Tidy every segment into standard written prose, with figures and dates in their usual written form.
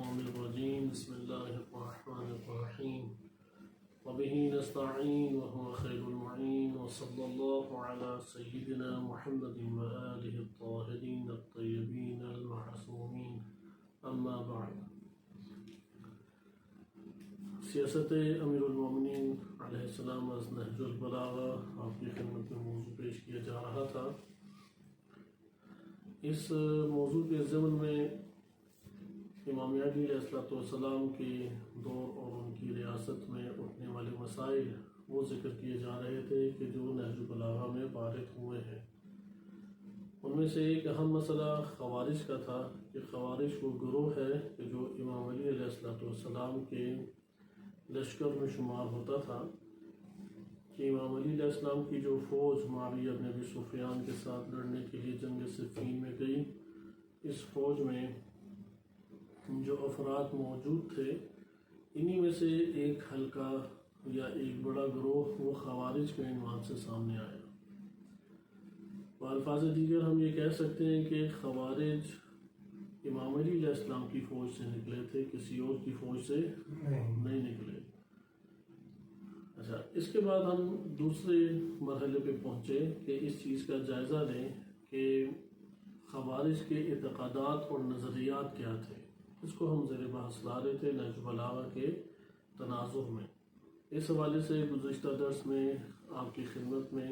الشيطان الرجيم بسم الله الرحمن الرحيم وبه نستعين وهو خير المعين وصلى الله على سيدنا محمد وآله الطاهرين الطيبين المعصومين أما بعد سیاست امیر المومنین علیہ السلام از نہج البلاغہ آپ کی خدمت میں موضوع پیش کیا جا رہا تھا۔ اس موضوع کے ضمن میں امام علی علیہ السلام کے دور اور ان کی ریاست میں اٹھنے والے مسائل وہ ذکر کیے جا رہے تھے کہ جو نہج البلاغہ میں وارد ہوئے ہیں۔ ان میں سے ایک اہم مسئلہ خوارج کا تھا کہ خوارج وہ گروہ ہے کہ جو امام علی علیہ السلام کے لشکر میں شمار ہوتا تھا کہ امام علی علیہ السلام کی جو فوج معاویہ بن ابی سفیان کے ساتھ لڑنے کے لیے جنگ صفین میں گئی، اس فوج میں جو افراد موجود تھے انہی میں سے ایک حلقہ یا ایک بڑا گروہ وہ خوارج کے عنوان سے سامنے آیا۔ بالفاظ دیگر ہم یہ کہہ سکتے ہیں کہ خوارج امام علی علیہ السلام کی فوج سے نکلے تھے، کسی اور کی فوج سے نہیں نکلے۔ اچھا، اس کے بعد ہم دوسرے مرحلے پہ پہنچے کہ اس چیز کا جائزہ لیں کہ خوارج کے اعتقادات اور نظریات کیا تھے۔ اس کو ہم زیر بحث لا رہے تھے نہج البلاغہ کے تناظر میں۔ اس حوالے سے گزشتہ درس میں آپ کی خدمت میں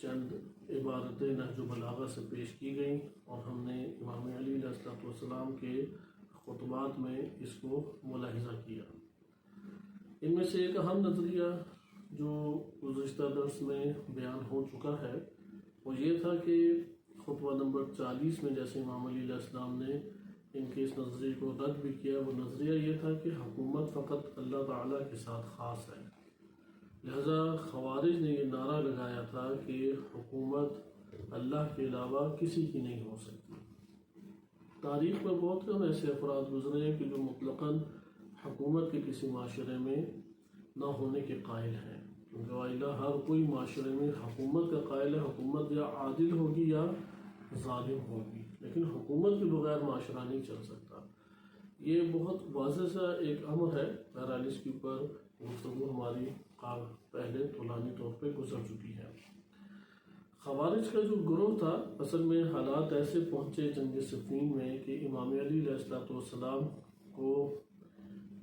چند عبارتیں نہج البلاغہ سے پیش کی گئیں اور ہم نے امام علی علیہ السلام کے خطبات میں اس کو ملاحظہ کیا۔ ان میں سے ایک اہم نظریہ جو گزشتہ درس میں بیان ہو چکا ہے وہ یہ تھا کہ خطبہ نمبر 40 میں جیسے امام علی علیہ السلام نے ان کے اس نظریے کو رد بھی کیا، وہ نظریہ یہ تھا کہ حکومت فقط اللہ تعالیٰ کے ساتھ خاص ہے۔ لہذا خوارج نے یہ نعرہ لگایا تھا کہ حکومت اللہ کے علاوہ کسی کی نہیں ہو سکتی۔ تاریخ میں بہت کم ایسے افراد گزرے ہیں کہ جو مطلقاً حکومت کے کسی معاشرے میں نہ ہونے کے قائل ہیں، کیونکہ وائلہ ہر کوئی معاشرے میں حکومت کا قائل ہے۔ حکومت یا عادل ہوگی یا ظالم ہوگی، لیکن حکومت کے بغیر معاشرہ نہیں چل سکتا۔ یہ بہت واضح سا ایک امر ہے، بہرحال اس کے اوپر گفتگو ہماری پہلے طولانی طور پہ گزر چکی ہے۔ خوارج کا جو گروہ تھا، اصل میں حالات ایسے پہنچے جنگ صفین میں کہ امام علی علیہ السلام کو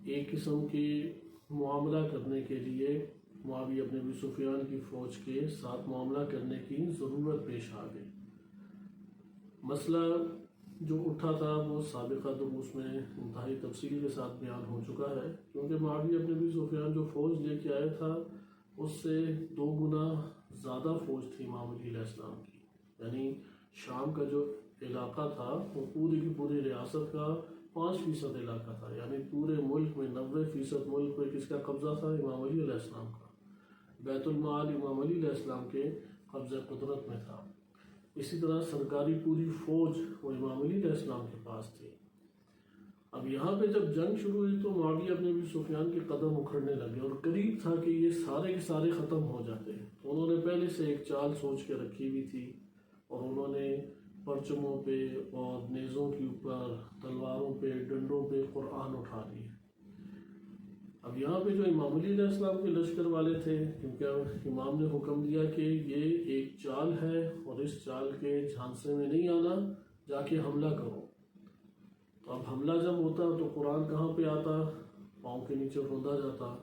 ایک قسم کی معاملہ کرنے کے لیے معاویہ بن ابی سفیان کی فوج کے ساتھ معاملہ کرنے کی ضرورت پیش آ گئی۔ مسئلہ جو اٹھا تھا وہ سابقہ دروس میں انتہائی تفصیل کے ساتھ بیان ہو چکا ہے، کیونکہ معاویہ بن ابی سفیان جو فوج لے کے آیا تھا اس سے 2 گنا زیادہ فوج تھی امام علی علیہ السلام کی۔ یعنی شام کا جو علاقہ تھا وہ پوری کی پوری ریاست کا 5% علاقہ تھا، یعنی پورے ملک میں 90% ملک پہ کس کا قبضہ تھا؟ امام علی علیہ السلام کا۔ بیت المال امام علی علیہ السلام کے قبضہ قدرت میں تھا۔ اسی طرح سرکاری پوری فوج وہ امام علی علیہ السلام کے پاس تھی۔ اب یہاں پہ جب جنگ شروع ہوئی تو معاویہ بن ابی سفیان کے قدم اکھڑنے لگے اور قریب تھا کہ یہ سارے کے سارے ختم ہو جاتے ہیں۔ انہوں نے پہلے سے ایک چال سوچ کے رکھی ہوئی تھی اور انہوں نے پرچموں پہ اور نیزوں کے اوپر، تلواروں پہ، ڈنڈوں پہ قرآن اٹھا لیے۔ اب یہاں پہ جو امام علی علیہ السلام کے لشکر والے تھے، کیونکہ امام نے حکم دیا کہ یہ ایک چال ہے اور اس چال کے جھانسے میں نہیں آنا، جا کے حملہ کرو۔ تو اب حملہ جب ہوتا تو قرآن کہاں پہ آتا؟ پاؤں کے نیچے روندا جاتا،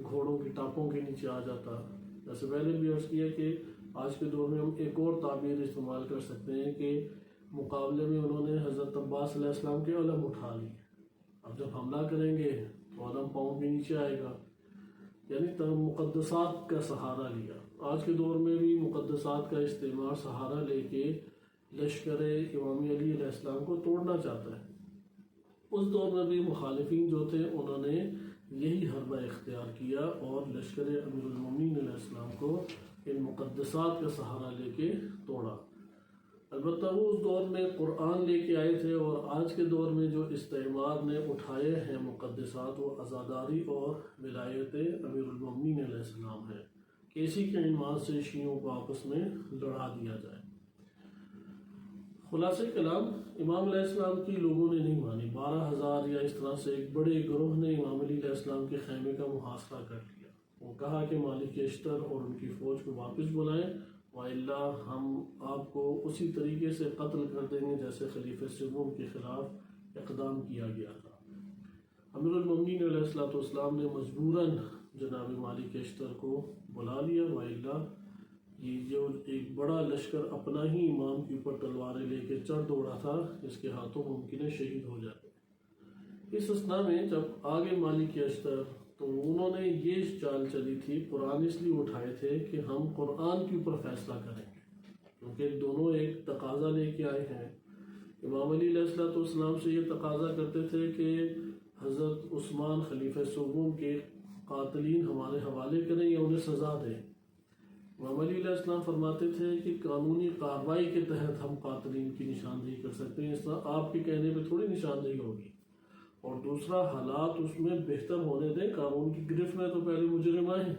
گھوڑوں کی ٹاپوں کے نیچے آ جاتا۔ جیسے پہلے بھی عرض کیا کہ آج کے دور میں ہم ایک اور تعبیر استعمال کر سکتے ہیں کہ مقابلے میں انہوں نے حضرت عباس علیہ السلام کے علم اٹھا لی، اب جب حملہ کریں گے تو علم پاؤں کے نیچے آئے گا، یعنی مقدسات کا سہارا لیا۔ آج کے دور میں بھی مقدسات کا استعمال سہارا لے کے لشکر امام علی علیہ السلام کو توڑنا چاہتا ہے۔ اس دور میں بھی مخالفین جو تھے انہوں نے یہی حربہ اختیار کیا اور لشکر امیر المومنین علیہ السلام کو ان مقدسات کا سہارا لے کے توڑا۔ البتہ وہ اس دور میں قرآن لے کے آئے تھے، اور آج کے دور میں جو استعمار نے اٹھائے ہیں مقدسات وہ عزاداری اور ولایت امیر المومنین علیہ السلام ہے کہ اسی کے عنوان سے شیعوں کو آپس میں لڑا دیا جائے۔ خلاصہ کلام، امام علیہ السلام کی لوگوں نے نہیں مانی، 12,000 یا اس طرح سے ایک بڑے گروہ نے امام علی علیہ السلام کے خیمے کا محاصرہ کر لیا۔ وہ کہا کہ مالک اشتر اور ان کی فوج کو واپس بلائیں، وَإِلَّا ہم آپ کو اسی طریقے سے قتل کر دیں گے جیسے خلیفہ سوم کے خلاف اقدام کیا گیا تھا۔ امیر المومنین علیہ السلام نے مجبوراً جناب مالک اشتر کو بلا لیا، وَإِلَّا یہ جو ایک بڑا لشکر اپنا ہی امام کے اوپر تلواریں لے کے چڑھ دوڑا تھا، اس کے ہاتھوں ممکن ہے شہید ہو جائے۔ اس اثنا میں جب آگے مالک اشتر تو انہوں نے یہ چال چلی تھی، قرآن اس لیے اٹھائے تھے کہ ہم قرآن کے اوپر فیصلہ کریں گے، کیونکہ دونوں ایک تقاضا لے کے آئے ہیں۔ امام علی علیہ السلام سے یہ تقاضا کرتے تھے کہ حضرت عثمان خلیفہ سوم کے قاتلین ہمارے حوالے کریں یا انہیں سزا دیں۔ امام علی علیہ السلام فرماتے تھے کہ قانونی کارروائی کے تحت ہم قاتلین کی نشاندہی کر سکتے ہیں، اس طرح آپ کے کہنے پہ تھوڑی نشاندہی ہوگی، اور دوسرا حالات اس میں بہتر ہونے دیں، قانون کی گرفت میں تو پہلے مجرم آئیں،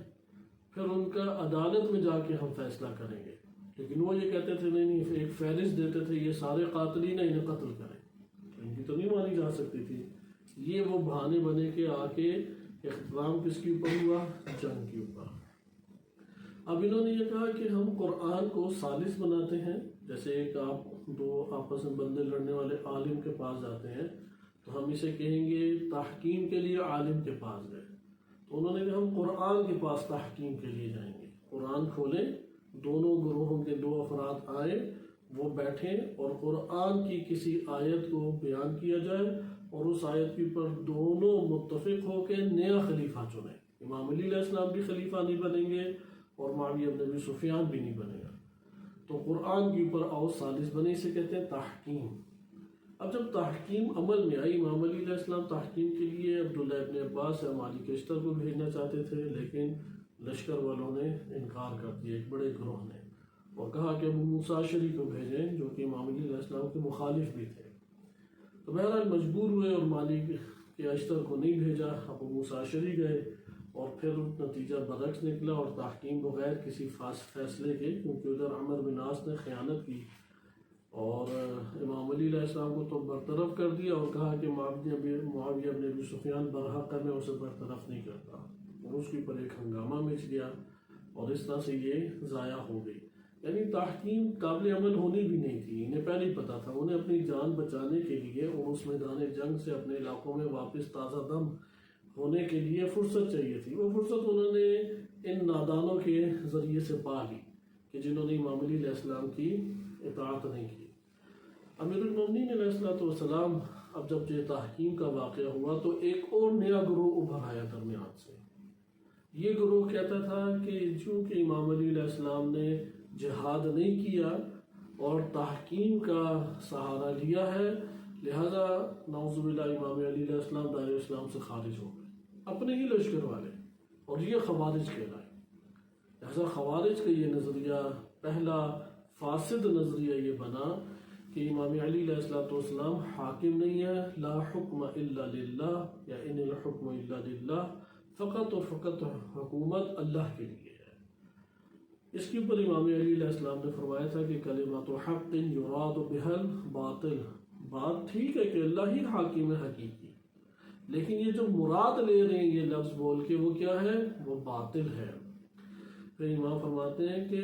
پھر ان کا عدالت میں جا کے ہم فیصلہ کریں گے۔ لیکن وہ یہ کہتے تھے نہیں، ایک فہرست دیتے تھے، یہ سارے قاتلین ہیں، انہیں قتل کریں، ان کی تو نہیں مانی جا سکتی تھی۔ یہ وہ بہانے بنے کے آ کے اختتام کس کے اوپر ہوا؟ جنگ کے اوپر۔ اب انہوں نے یہ کہا کہ ہم قرآن کو ثالث بناتے ہیں، جیسے ایک آپ دو آپس میں بندے لڑنے والے عالم کے پاس جاتے ہیں تو ہم اسے کہیں گے تحکیم کے لیے عالم کے پاس گئے، تو انہوں نے کہا ہم قرآن کے پاس تحکیم کے لیے جائیں گے۔ قرآن کھولیں، دونوں گروہوں کے دو افراد آئیں، وہ بیٹھیں اور قرآن کی کسی آیت کو بیان کیا جائے اور اس آیت کے اوپر دونوں متفق ہو کے نیا خلیفہ چنیں۔ امام علی علیہ السلام بھی خلیفہ نہیں بنیں گے اور معاویہ بن ابی سفیان بھی نہیں بنے گا، تو قرآن کے اوپر آؤ ثالث بنے، اسے کہتے ہیں تحکیم۔ اب جب تحکیم عمل میں آئی، امام علی علیہ السلام تحکیم کے لیے عبداللہ ابن عباس یا مالک اشتر کو بھیجنا چاہتے تھے، لیکن لشکر والوں نے انکار کر دیا، ایک بڑے گروہ نے، اور کہا کہ ابو موسیٰ اشعری کو بھیجیں جو کہ امام علی علیہ السلام کے مخالف بھی تھے۔ تو بہرحال مجبور ہوئے اور مالک کے اشتر کو نہیں بھیجا، ابو موسیٰ اشعری گئے، اور پھر نتیجہ برعکس نکلا اور تحکیم بغیر کسی فیصلے کے، کیونکہ ادھر عمر بن عاص نے خیانت کی اور امام علی علیہ السلام کو تو برطرف کر دیا اور کہا کہ معاویہ بن ابی سفیان برحق ہے، میں اسے برطرف نہیں کرتا، اور اس کے اوپر ایک ہنگامہ مچ گیا اور اس طرح سے یہ ضائع ہو گئی۔ یعنی تحکیم قابل عمل ہونی بھی نہیں تھی، انہیں پہلے ہی پتا تھا، انہیں اپنی جان بچانے کے لیے اور اس میدان جنگ سے اپنے علاقوں میں واپس تازہ دم ہونے کے لیے فرصت چاہیے تھی۔ وہ فرصت انہوں نے ان نادانوں کے ذریعے سے پا لی کہ جنہوں نے امام علی علیہ السلام کی اطاعت نہیں کی۔ امیر المومنین علیہ السلام اب جب یہ تحکیم کا واقعہ ہوا تو ایک اور نیا گروہ ابھر آیا درمیان سے۔ یہ گروہ کہتا تھا کہ چونکہ امام علی علیہ السلام نے جہاد نہیں کیا اور تحکیم کا سہارا لیا ہے، لہذا نعوذ باللہ امام علی علیہ السلام دائرہ اسلام سے خارج ہو گئے، اپنے ہی لشکر والے، اور یہ خوارج کہلائے۔ لہذا خوارج کا یہ نظریہ، پہلا فاسد نظریہ یہ بنا کہ امام علی علیہ السلام حاکم نہیں ہے، لا حکم الا للہ، یا ان الحکم الا للہ، فقط اور فقط حکومت اللہ کے لیے ہے۔ اس کے اوپر امام علی علیہ السلام نے فرمایا تھا کہ کلمۃ حق یراد بها الباطل، بات ٹھیک ہے کہ اللہ ہی حاکم ہے حقیقی، لیکن یہ جو مراد لے رہے ہیں یہ لفظ بول کے وہ کیا ہے؟ وہ باطل ہے۔ پھر امام فرماتے ہیں کہ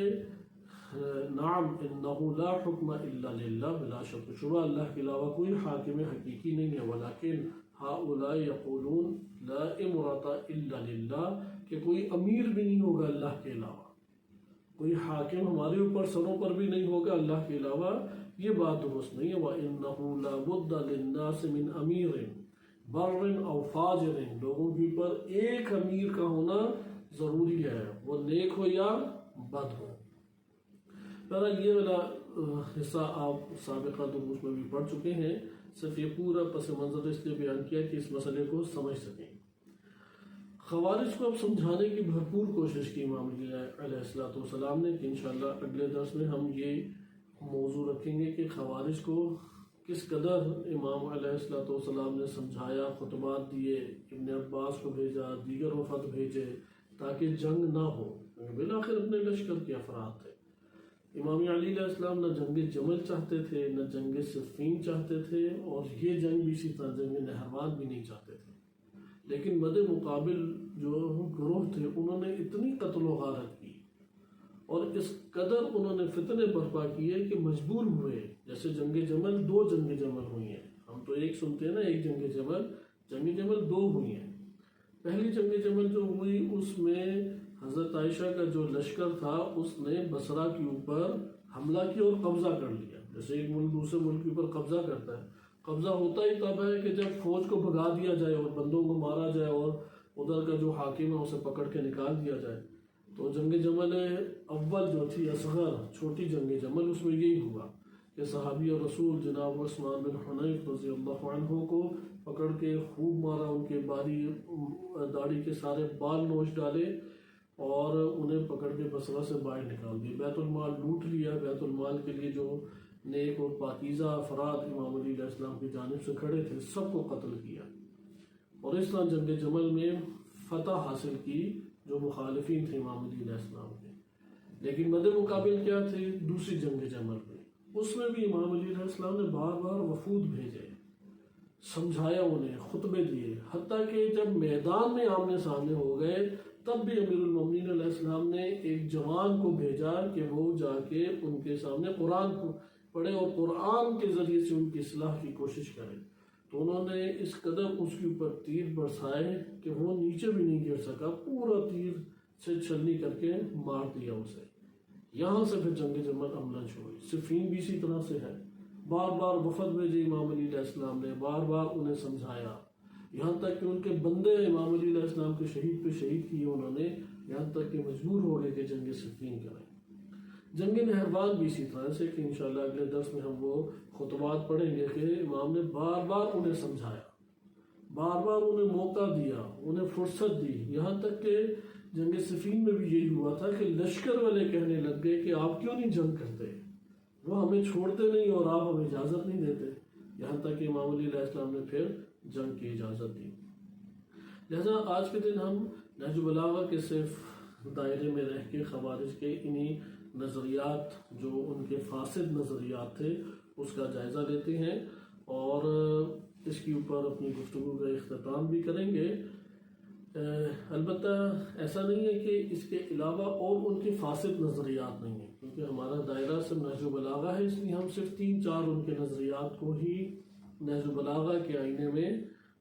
نعم انہ لا حکم الا للہ، بلا شک و شبہ اللہ کے علاوہ کوئی حاکم حقیقی نہیں ہے، ولیکن ہؤلاء یقولون لا امرۃ الا للہ، کہ کوئی امیر بھی نہیں ہوگا اللہ کے علاوہ، کوئی حاکم ہمارے اوپر سروں پر بھی نہیں ہوگا اللہ کے علاوہ، یہ بات درست نہیں ہے۔ وَإِنَّهُ لَا بُدَّ لِلنَّاسِ مِنْ أَمِيرٍ بَرٍ أَوْ فَاجِرٍ، لوگوں کے اوپر ایک امیر کا ہونا ضروری ہے، وہ نیک ہو یا بد ہو۔ بہرحال یہ والا حصہ آپ سابقہ دروس میں بھی پڑھ چکے ہیں، صرف یہ پورا پس منظر اس لیے بیان کیا کہ اس مسئلے کو سمجھ سکیں۔ خوارج کو اب سمجھانے کی بھرپور کوشش کی امام علیہ السلام نے، کہ انشاءاللہ اگلے درس میں ہم یہ موضوع رکھیں گے کہ خوارج کو کس قدر امام علیہ السلام نے سمجھایا، خطبات دیے، ابن عباس کو بھیجا، دیگر وفد بھیجے تاکہ جنگ نہ ہو، بالآخر اپنے لشکر کے افراد تھے۔ امام علی علیہ السلام نہ جنگ جمل چاہتے تھے، نہ جنگ صفین چاہتے تھے، اور یہ جنگ بھی اسی طرح جنگ نہروان بھی نہیں چاہتے تھے، لیکن مد مقابل جو گروہ تھے انہوں نے اتنی قتل و غارت کی اور اس قدر انہوں نے فتنے برپا کیے کہ مجبور ہوئے. جیسے جنگ جمل 2 جنگ جمل ہوئی ہیں، ہم تو ایک سنتے ہیں نا، ایک جنگ جمل 2 ہوئی ہیں. پہلی جنگ جمل جو ہوئی اس میں حضرت عائشہ کا جو لشکر تھا اس نے بصرہ کے اوپر حملہ کیا اور قبضہ کر لیا. جیسے ایک ملک دوسرے ملک کے اوپر قبضہ کرتا ہے، قبضہ ہوتا ہی تب ہے کہ جب فوج کو بھگا دیا جائے اور بندوں کو مارا جائے اور ادھر کا جو حاکم ہے اسے پکڑ کے نکال دیا جائے. تو جنگ جمل اول جو تھی اصغر چھوٹی جنگ جمل، اس میں یہی ہوا کہ صحابی رسول جناب عثمان بن حنیف رضی اللہ عنہ کو پکڑ کے خوب مارا، ان کے باری داڑھی کے سارے بال نوچ ڈالے اور انہیں پکڑ کے بصرہ سے باہر نکال دیا. بیت المال لوٹ لیا. بیت المال کے لیے جو نیک اور پاکیزہ افراد امام علی علیہ السلام کی جانب سے کھڑے تھے سب کو قتل کیا، اور اس طرح جنگ جمل میں فتح حاصل کی جو مخالفین تھے امام علی علیہ السلام کے. لیکن مد مقابل کیا تھے دوسری جنگ جمل میں؟ اس میں بھی امام علی علیہ السلام نے بار بار وفود بھیجے، سمجھایا، انہیں خطبے دیے، حتیٰ کہ جب میدان میں آمنے سامنے ہو گئے تب بھی امیر المومنین علیہ السلام نے ایک جوان کو بھیجا کہ وہ جا کے ان کے سامنے قرآن کو پڑھے اور قرآن کے ذریعے سے ان کی اصلاح کی کوشش کرے. تو انہوں نے اس قدر اس کے اوپر تیر برسائے کہ وہ نیچے بھی نہیں گر سکا، پورا تیر سے چھلنی کر کے مار دیا اسے. یہاں سے پھر جنگ جمل عملاً شروع ہوئی. صفین بھی اسی طرح سے ہے، بار بار وفد بھیجے امام علی علیہ السلام نے، بار بار انہیں سمجھایا، یہاں تک کہ ان کے بندے امام علی علیہ السلام کے شہید پہ شہید کیے انہوں نے، یہاں تک کہ مجبور ہو گئے کہ جنگ صفین کریں. جنگ نہروان بھی اسی طرح سے کہ انشاءاللہ اگلے درس میں ہم وہ خطبات پڑھیں گے کہ امام نے بار بار انہیں سمجھایا، بار بار انہیں موقع دیا، انہیں فرصت دی. یہاں تک کہ جنگ صفین میں بھی یہی ہوا تھا کہ لشکر والے کہنے لگ گئے کہ آپ کیوں نہیں جنگ کرتے، وہ ہمیں چھوڑتے نہیں اور آپ ہمیں اجازت نہیں دیتے. یہاں تک کہ امام علی علیہ السلام نے پھر جنگ کی اجازت دی. لہذا آج کے دن ہم نہج البلاغہ کے صرف دائرے میں رہ کے خوارج کے انہی نظریات جو ان کے فاسد نظریات تھے اس کا جائزہ لیتے ہیں اور اس کے اوپر اپنی گفتگو کا اختتام بھی کریں گے. البتہ ایسا نہیں ہے کہ اس کے علاوہ اور ان کے فاسد نظریات نہیں ہیں، کیونکہ ہمارا دائرہ صرف نہج البلاغہ ہے، اس لیے ہم صرف 3-4 ان کے نظریات کو ہی نہج البلاغہ کے آئینے میں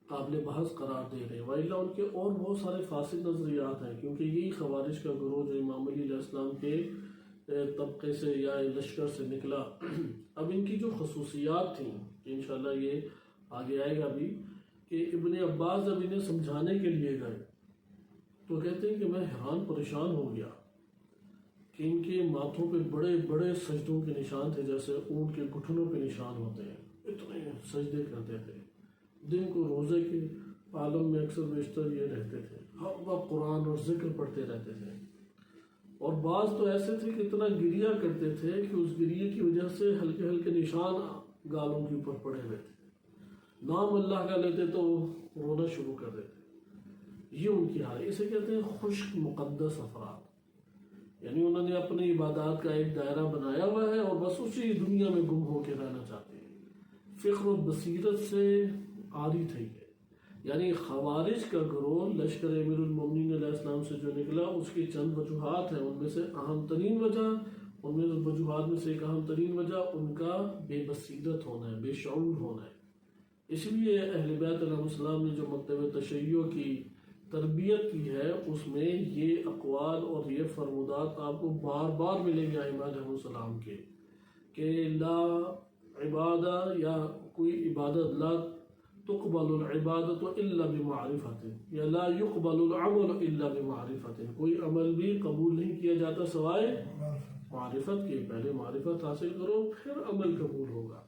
قابل بحث قرار دے رہے ہیں. وإلا ان کے اور بہت سارے فاسد نظریات ہیں، کیونکہ یہی خوارج کا گروہ جو امام علی علیہ السلام کے طبقے سے یا لشکر سے نکلا. اب ان کی جو خصوصیات تھیں کہ انشاءاللہ یہ آگے آئے گا بھی، کہ ابن عباس جب انہیں سمجھانے کے لیے گئے تو کہتے ہیں کہ میں حیران پریشان ہو گیا کہ ان کے ماتھوں پہ بڑے بڑے سجدوں کے نشان تھے، جیسے اونٹ کے گھٹنوں پہ نشان ہوتے ہیں، اتنے سجدے کرتے تھے. دن کو روزے کے عالم میں اکثر بیشتر یہ رہتے تھے، ہر وقت قرآن اور ذکر پڑھتے رہتے تھے. اور بعض تو ایسے تھے کہ اتنا گریا کرتے تھے کہ اس گریے کی وجہ سے ہلکے ہلکے نشان گالوں کے اوپر پڑے ہوئے تھے. نام اللہ کا لیتے تو رونا شروع کر دیتے. یہ ان کی حال. اسے کہتے ہیں خشک مقدس افراد، یعنی انہوں نے اپنی عبادات کا ایک دائرہ بنایا ہوا ہے اور بس اسی دنیا میں گم ہو کے رہنا چاہتے ہیں. فکر و بصیرت سے عاری تھے. یعنی خوارج کا گروہ لشکر امیر المومنین علیہ السلام سے جو نکلا اس کی چند وجوہات ہیں. ان میں سے اہم ترین وجہ، ان میں وجوہات میں سے ایک اہم ترین وجہ ان کا بے بصیرت ہونا ہے، بے شعور ہونا ہے. اس لیے اہل بیت علیہ السلام نے جو مکتب تشیع کی تربیت کی ہے اس میں یہ اقوال اور یہ فرمودات آپ کو بار بار ملیں گے ائمہ علیہ السلام کے، کہ لا عبادہ یا کوئی عبادت، لا تقبل العبادت الا بمعرفت، یا لا يقبل العمل الا بمعرفت، کوئی عمل بھی قبول نہیں کیا جاتا سوائے معرفت کے. پہلے معرفت حاصل کرو پھر عمل قبول ہوگا.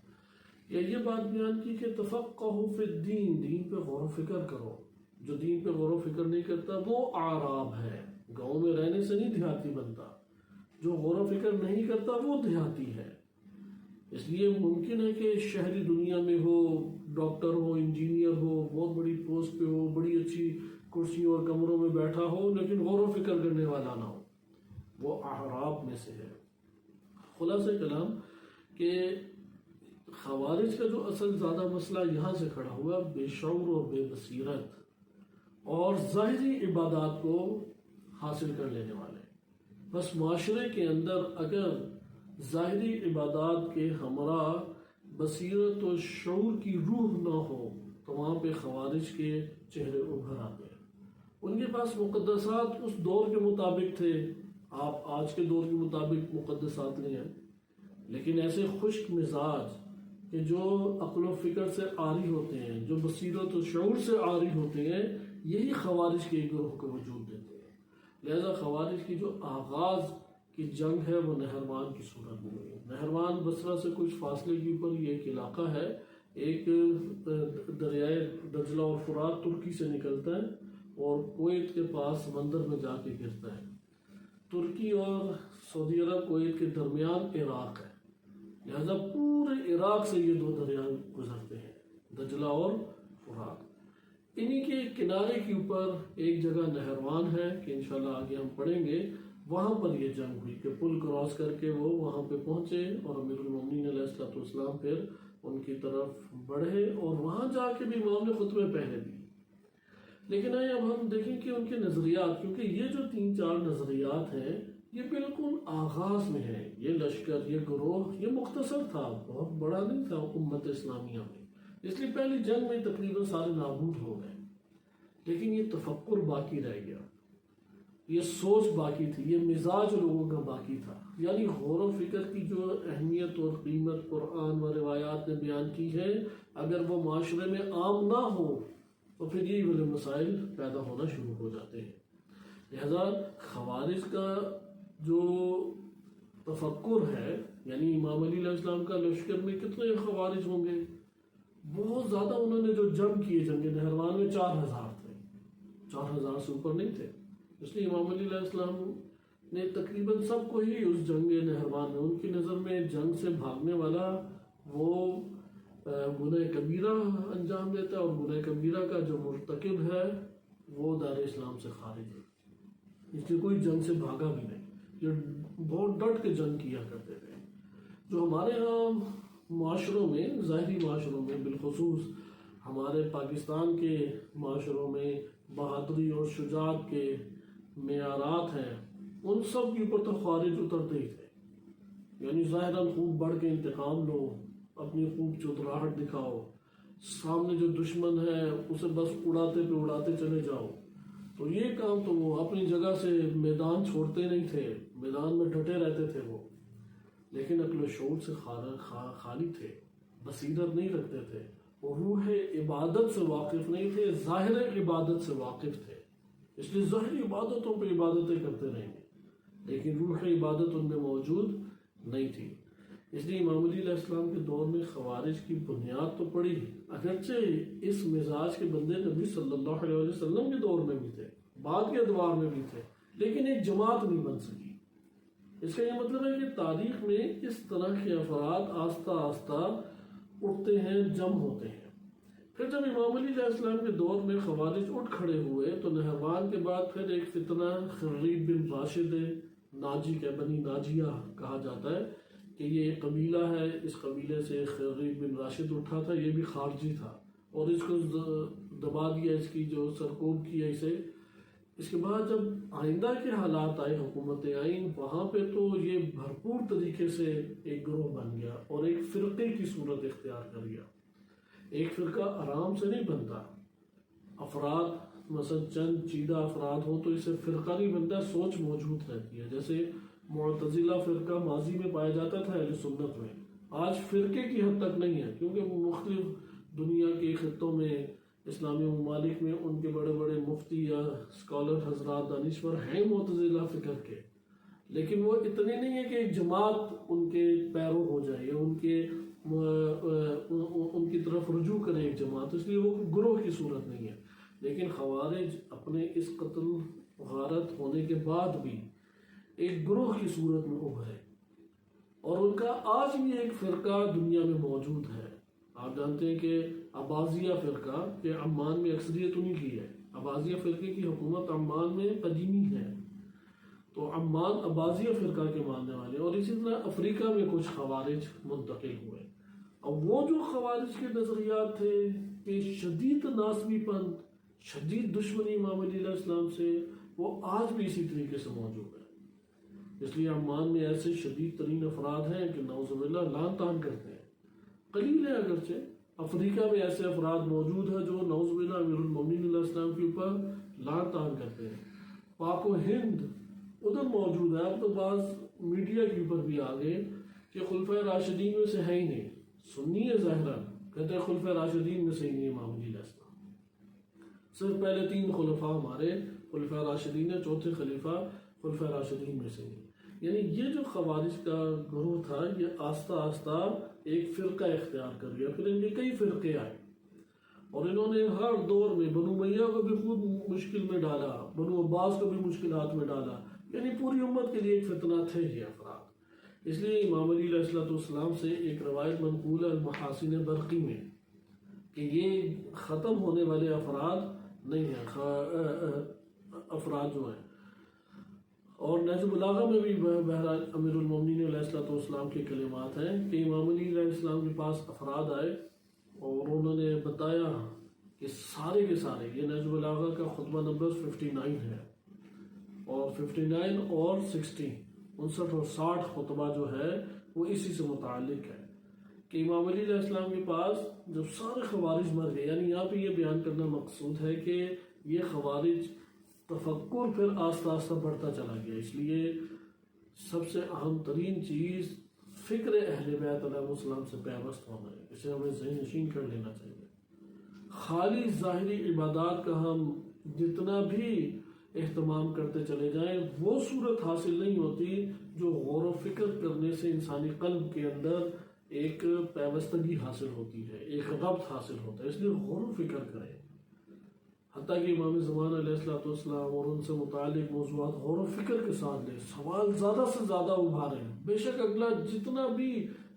یہ بات بیان کی کہ تفقہوا فی الدین، دین پہ غور و فکر کرو. جو دین پہ غور و فکر نہیں کرتا وہ اعراب ہے، گاؤں میں رہنے سے نہیں دیہاتی بنتا. جو غور و فکر نہیں کرتا وہ دیہاتی ہے. اس لیے ممکن ہے کہ شہری دنیا میں ہو، ڈاکٹر ہو، انجینئر ہو، بہت بڑی پوسٹ پہ ہو، بڑی اچھی کرسیوں اور کمروں میں بیٹھا ہو، لیکن غور و فکر کرنے والا نہ ہو. وہ اعراب میں سے ہے. خلاصہ کلام کہ خوارج کا جو اصل زیادہ مسئلہ یہاں سے کھڑا ہوا بے شعور اور بے بصیرت اور ظاہری عبادات کو حاصل کر لینے والے. بس معاشرے کے اندر اگر ظاہری عبادات کے ہمراہ بصیرت و شعور کی روح نہ ہو تو وہاں پہ خوارج کے چہرے ابھر آتے ہیں. ان کے پاس مقدسات اس دور کے مطابق تھے، آپ آج کے دور کے مطابق مقدسات نہیں ہیں، لیکن ایسے خشک مزاج کہ جو عقل و فکر سے عاری ہوتے ہیں، جو بصیرت و شعور سے عاری ہوتے ہیں، یہی خوارج کے گروہ کو وجود دیتے ہیں. لہذا خوارج کی جو آغاز کی جنگ ہے وہ نہروان کی صورت میں ہوئی. نہروان بصرہ سے کچھ فاصلے کے اوپر یہ ایک علاقہ ہے، ایک دریائے دجلہ اور فرات ترکی سے نکلتا ہے اور کویت کے پاس سمندر میں جا کے گرتا ہے. ترکی اور سعودی عرب کویت کے درمیان عراق ہے، لہذا پورے عراق سے یہ دو دریا گزرتے ہیں، دجلہ اور فرات. انہی کے کنارے کے اوپر ایک جگہ نہروان ہے کہ انشاءاللہ آگے ہم پڑھیں گے. وہاں پر یہ جنگ ہوئی کہ پل کراس کر کے وہ وہاں پہ پہنچے اور امیر المومنین علیہ السلام پھر ان کی طرف بڑھے اور وہاں جا کے بھی امام نے خطبے پہلے دی. لیکن آئے اب ہم دیکھیں کہ ان کے نظریات، کیونکہ یہ جو 3-4 نظریات ہیں یہ بالکل آغاز میں ہے. یہ لشکر، یہ گروہ، یہ مختصر تھا، بہت بڑا نہیں تھا امت اسلامیہ میں، اس لیے پہلی جنگ میں تقریباً سارے نابود ہو گئے. لیکن یہ تفکر باقی رہ گیا، یہ سوچ باقی تھی، یہ مزاج لوگوں کا باقی تھا. یعنی غور و فکر کی جو اہمیت اور قیمت قرآن و روایات نے بیان کی ہے، اگر وہ معاشرے میں عام نہ ہو تو پھر یہ والے مسائل پیدا ہونا شروع ہو جاتے ہیں. لہذا خوارج کا جو تفکر ہے، یعنی امام علی علیہ السلام کا لشکر میں کتنے خوارج ہوں گے؟ بہت زیادہ. انہوں نے جو جنگ کیے جنگ نہروان میں 4000 تھے، 4000 سے اوپر نہیں تھے. اس لیے امام علی علیہ السلام نے تقریباً سب کو ہی اس جنگ نہروان میں، ان کی نظر میں جنگ سے بھاگنے والا وہ گناہ کبیرہ انجام دیتا ہے، اور گناہ کبیرہ کا جو مرتکب ہے وہ دار اسلام سے خارج ہے. اس لیے کوئی جنگ سے بھاگا بھی نہیں، یہ بہت ڈٹ کے جنگ کیا کرتے تھے. جو ہمارے ہاں معاشروں میں، ظاہری معاشروں میں، بالخصوص ہمارے پاکستان کے معاشروں میں بہادری اور شجاعت کے معیارات ہیں، ان سب کے اوپر تو خوارج اترتے ہی تھے. یعنی ظاہراً خوب بڑھ کے انتقام لو، اپنی خوب چتراہٹ دکھاؤ، سامنے جو دشمن ہے اسے بس اڑاتے پہ اڑاتے چلے جاؤ. تو یہ کام تو وہ اپنی جگہ سے میدان چھوڑتے نہیں تھے، میدان میں ڈٹے رہتے تھے وہ. لیکن عقل و شعور سے خالی تھے، بصیرت نہیں رکھتے تھے، روح عبادت سے واقف نہیں تھے، ظاہر عبادت سے واقف تھے. اس لیے ظاہری عبادتوں پہ عبادتیں کرتے رہیں گے، لیکن روح عبادت ان میں موجود نہیں تھی. اس لیے امام علی علیہ السلام کے دور میں خوارج کی بنیاد تو پڑی، اگرچہ اس مزاج کے بندے نبی صلی اللہ علیہ وسلم کے دور میں بھی تھے، بعد کے ادوار میں بھی تھے، لیکن ایک جماعت نہیں بن سکی. اس کا یہ مطلب ہے کہ تاریخ میں اس طرح کے افراد آہستہ آہستہ اٹھتے ہیں، جم ہوتے ہیں. پھر جب امام علی علیہ السلام کے دور میں خوارج اٹھ کھڑے ہوئے تو نہروان کے بعد پھر ایک فتنہ خریب بن راشد ناجی کے بنی ناجیہ کہا جاتا ہے کہ یہ ایک قبیلہ ہے، اس قبیلے سے خریب بن راشد اٹھا تھا، یہ بھی خارجی تھا اور اس کو دبا دیا، اس کی جو سرکوب کیا اسے. اس کے بعد جب آئندہ کے حالات آئے، حکومتیں آئیں، وہاں پہ تو یہ بھرپور طریقے سے ایک گروہ بن گیا اور ایک فرقے کی صورت اختیار کر گیا. ایک فرقہ آرام سے نہیں بنتا، افراد مثلا چند چیدہ افراد ہوں تو اسے فرقہ نہیں بنتا، سوچ موجود رہتی ہے. جیسے معتزلہ فرقہ ماضی میں پایا جاتا تھا اہل سنت میں، آج فرقے کی حد تک نہیں ہے، کیونکہ مختلف دنیا کے خطوں میں، اسلامی ممالک میں ان کے بڑے بڑے مفتی یا اسکالر حضرات دانشور ہیں معتزلہ فکر کے، لیکن وہ اتنے نہیں ہے کہ ایک جماعت ان کے پیرو ہو جائے یا ان کی طرف رجوع کرے ایک جماعت، اس لیے وہ گروہ کی صورت نہیں ہے. لیکن خوارج اپنے اس قتل غارت ہونے کے بعد بھی ایک گروہ کی صورت میں ابھرے، اور ان کا آج بھی ایک فرقہ دنیا میں موجود ہے. آپ جانتے ہیں کہ عباسیہ فرقہ کہ عمان میں اکثریت انہی کی ہے. عباسیہ فرقے کی حکومت عمان میں قدیمی ہے، تو عمان عباسیہ فرقہ کے ماننے والے، اور اسی طرح افریقہ میں کچھ خوارج منتقل ہوئے۔ اب وہ جو خوارج کے نظریات تھے کہ شدید ناسبی پن، شدید دشمنی امام علی علیہ السلام سے، وہ آج بھی اسی طریقے سے موجود ہے۔ اس لیے عمان میں ایسے شدید ترین افراد ہیں کہ نعوذ باللہ لعن طعن کرتے ہیں، قلیل ہے اگرچہ۔ افریقہ میں ایسے افراد موجود ہیں جو نعوذ باللہ امیر المومنین علیہ السلام کے اوپر لعن طعن کرتے ہیں۔ پاک و ہند ادھر موجود ہے۔ اب تو بعض میڈیا کے اوپر بھی آ گئے کہ خلفۂ راشدین میں سے ہے ہی نہیں، سنی ہے ظاہراً، کہتے ہیں خلفۂ راشدین میں سے ہی نہیں امام علی علیہ السلام، صرف پہلے 3 خلفاء ہمارے خلفۂ راشدین ہیں، چوتھے خلیفہ خلفۂ راشدین میں سے نہیں۔ یعنی یہ جو خوارج کا گروہ تھا یہ آہستہ آہستہ ایک فرقہ اختیار کر گیا، پھر ان کے کئی فرقے آئے، اور انہوں نے ہر دور میں بنو امیہ کو بھی خود مشکل میں ڈالا، بنو عباس کو بھی مشکلات میں ڈالا، یعنی پوری امت کے لیے ایک فتنہ تھے یہ افراد۔ اس لیے امام علی علیہ السلام سے ایک روایت منقول ہے المحاسن برقی میں کہ یہ ختم ہونے والے افراد نہیں ہیں، افراد جو ہیں۔ اور نہج البلاغہ میں بھی بہرحال امیر المومنین علیہ السلام کے کلمات ہیں کہ امام علی علیہ السلام کے پاس افراد آئے اور انہوں نے بتایا کہ سارے کے سارے، یہ نہج البلاغہ کا خطبہ نمبر 59 ہے، اور 59 اور 60، 59 اور 60 خطبہ جو ہے وہ اسی سے متعلق ہے کہ امام علی علیہ السلام کے پاس جب سارے خوارج مر گئے، یعنی یہاں پہ یہ بیان کرنا مقصود ہے کہ یہ خوارج تفکر پھر آہستہ آہستہ بڑھتا چلا گیا۔ اس لیے سب سے اہم ترین چیز فکر اہل بیت علیہ السلام سے پیوست ہونا ہے، اسے ہمیں ذہن نشین کر لینا چاہیے۔ خالی ظاہری عبادات کا ہم جتنا بھی اہتمام کرتے چلے جائیں وہ صورت حاصل نہیں ہوتی جو غور و فکر کرنے سے انسانی قلب کے اندر ایک پیوستگی حاصل ہوتی ہے، ایک ربط حاصل ہوتا ہے۔ اس لیے غور و فکر کریں، حتیٰ کہ امام زمان علیہ السلام اور ان سے متعلق موضوعات غور و فکر کے ساتھ لیں، سوال زیادہ سے زیادہ ابھاریں۔ بے شک اگلا جتنا بھی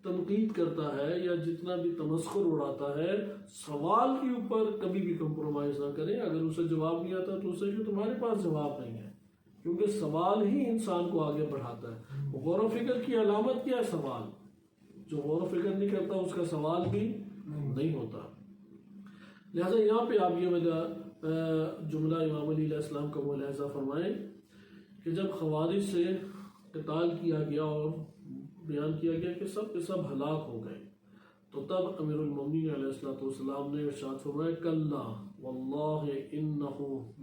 تنقید کرتا ہے یا جتنا بھی تمسخر اڑاتا ہے، سوال کے اوپر کبھی بھی کمپرومائز نہ کریں۔ اگر اسے جواب نہیں آتا تو اسے کہ تمہارے پاس جواب نہیں ہے، کیونکہ سوال ہی انسان کو آگے بڑھاتا ہے۔ غور و فکر کی علامت کیا ہے؟ سوال۔ جو غور و فکر نہیں کرتا اس کا سوال بھی نہیں ہوتا۔ لہذا یہاں پہ آپ یہ جملہ امام علی علیہ السلام کا ملاحظہ فرمائیں کہ جب خوارج سے قتال کیا گیا اور بیان کیا گیا کہ سب کے سب ہلاک ہو گئے، تو تب امیر المومنین علیہ السلام نے ارشاد فرمایا کلا واللہ انہ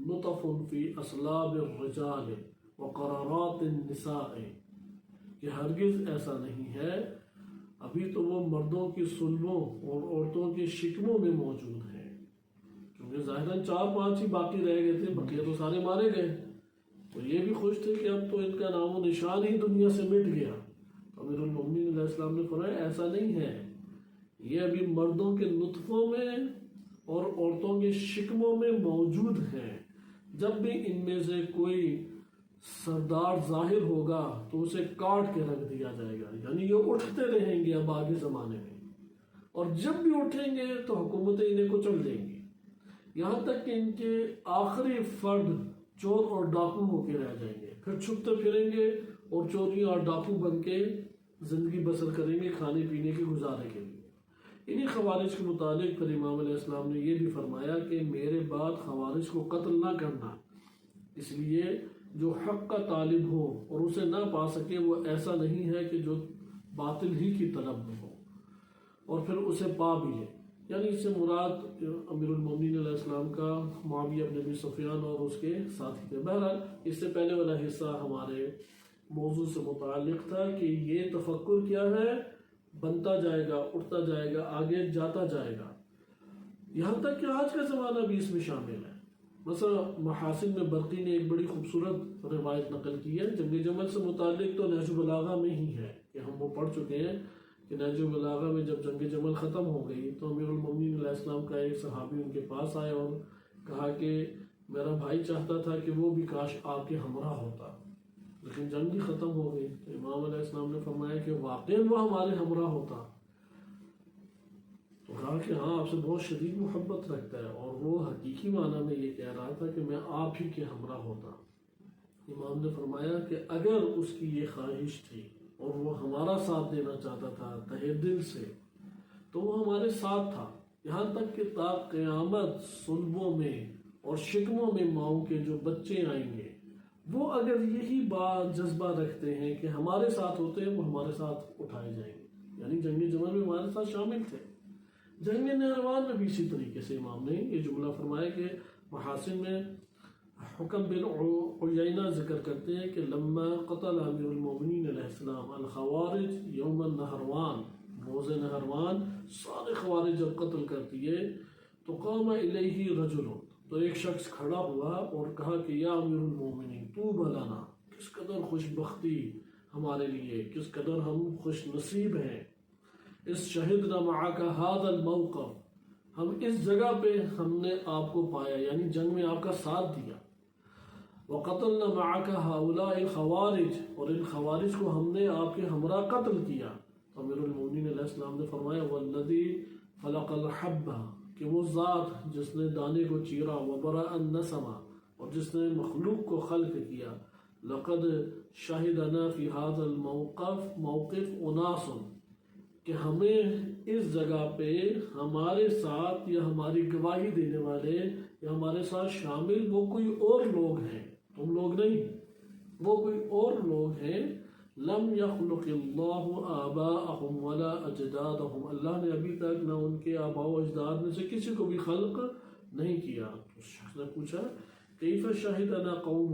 نطف فی اصلاب الرجال وقرارات النساء، کہ ہرگز ایسا نہیں ہے، ابھی تو وہ مردوں کی صلبوں اور عورتوں کے شکموں میں موجود ہیں، کیونکہ ظاہراً 4-5 ہی باقی رہ گئے تھے، بقیہ تو سارے مارے گئے۔ تو یہ بھی خوش تھے کہ اب تو ان کا نام و نشان ہی دنیا سے مٹ گیا۔ امیر المومنین علیہ السلام نے فرمایا ایسا نہیں ہے، یہ ابھی مردوں کے نطفوں میں اور عورتوں کے شکموں میں موجود ہیں۔ جب بھی ان میں سے کوئی سردار ظاہر ہوگا تو اسے کاٹ کے رکھ دیا جائے گا، یعنی یہ اٹھتے رہیں گے اب آگے زمانے میں، اور جب بھی اٹھیں گے تو حکومتیں انہیں کچل دیں گی، یہاں تک کہ ان کے آخری فرد چور اور ڈاکو ہو کے رہ جائیں گے، پھر چھپتے پھریں گے اور چوری اور ڈاکو بن کے زندگی بسر کریں گے کھانے پینے کے گزارے کے لیے۔ انہی خوارج کے متعلق پھر امام علیہ السلام نے یہ بھی فرمایا کہ میرے بعد خوارج کو قتل نہ کرنا، اس لیے جو حق کا طالب ہو اور اسے نہ پا سکے وہ ایسا نہیں ہے کہ جو باطل ہی کی طلب میں ہو اور پھر اسے پا بھی لے۔ یعنی اس سے مراد امیر المومنین علیہ السلام کا معاویہ بن ابی سفیان اور اس کے ساتھی تھے۔ بہرحال اس سے پہلے والا حصہ ہمارے موضوع سے متعلق تھا کہ یہ تفکر کیا ہے، بنتا جائے گا، اٹھتا جائے گا، آگے جاتا جائے گا، یہاں تک کہ آج کا زمانہ بھی اس میں شامل ہے۔ مثلا محاسن میں برقی نے ایک بڑی خوبصورت روایت نقل کی ہے، جنگ جمل سے متعلق تو نہج البلاغہ میں ہی ہے کہ ہم وہ پڑھ چکے ہیں کہ نہج البلاغہ میں جب جنگ جمل ختم ہو گئی تو امیر المومنین علیہ السلام کا ایک صحابی ان کے پاس آیا اور کہا کہ میرا بھائی چاہتا تھا کہ وہ بھی کاش آپ کے ہمراہ ہوتا، لیکن جنگ بھی ختم ہو گئی۔ تو امام علیہ السلام نے فرمایا کہ واقعی وہ ہمارے ہمراہ ہوتا، تو کہا کہ ہاں آپ سے بہت شدید محبت رکھتا ہے، اور وہ حقیقی معنی میں یہ کہہ رہا تھا کہ میں آپ ہی کے ہمراہ ہوتا۔ امام نے فرمایا کہ اگر اس کی یہ خواہش تھی اور وہ ہمارا ساتھ دینا چاہتا تھا تہہ دل سے تو وہ ہمارے ساتھ تھا، یہاں تک کہ تا قیامت صلبوں میں اور شکموں میں ماؤں کے جو بچے آئیں گے وہ اگر یہی بات جذبہ رکھتے ہیں کہ ہمارے ساتھ ہوتے ہیں وہ ہمارے ساتھ اٹھائے جائیں گے۔ یعنی جنگ جمل میں ہمارے ساتھ شامل تھے۔ جنگ نہروان میں بھی اسی طریقے سے امام نے یہ جملہ فرمایا کہ محاسن میں حکم بن عیینہ ذکر کرتے ہیں کہ لما قتل امیر المومنین علیہ السلام الخوارج یوم النہروان، روز نہروان سارے خوارج جب قتل کر دیے تو قام الیہ رجل، تو ایک شخص کھڑا ہوا اور کہا کہ یا امیر المومنین طوبی لنا، کس قدر خوش بختی ہمارے لیے، کس قدر ہم خوش نصیب ہیں، اس شہدنا معاک ھذا الموقف، ہم اس جگہ پہ ہم نے آپ کو پایا، یعنی جنگ میں آپ کا ساتھ دیا، وقتلنا معاک ہؤلاء الخوارج، اور ان خوارج کو ہم نے آپ کے ہمراہ قتل کیا۔ تو امیر المومنین علیہ السلام نے فرمایا والذی فلق الحبہ، کہ وہ ذات جس نے دانے کو چیرا، وبرأ النسمہ، اور جس نے مخلوق کو خلق کیا، لقد شہدنا فی ھذا موقف اناس، کہ ہمیں اس جگہ پہ ہمارے ساتھ یا ہماری گواہی دینے والے یا ہمارے ساتھ شامل وہ کوئی اور لوگ ہیں، تم لوگ نہیں، وہ کوئی اور لوگ ہیں، لم یخلق اللہ آباءہم ولا اجدادہم، اللہ نے ابھی تک نہ ان کے آباء و اجداد میں سے کسی کو بھی خلق نہیں کیا۔ اس شخص نے پوچھا کیف شہدنا قوم،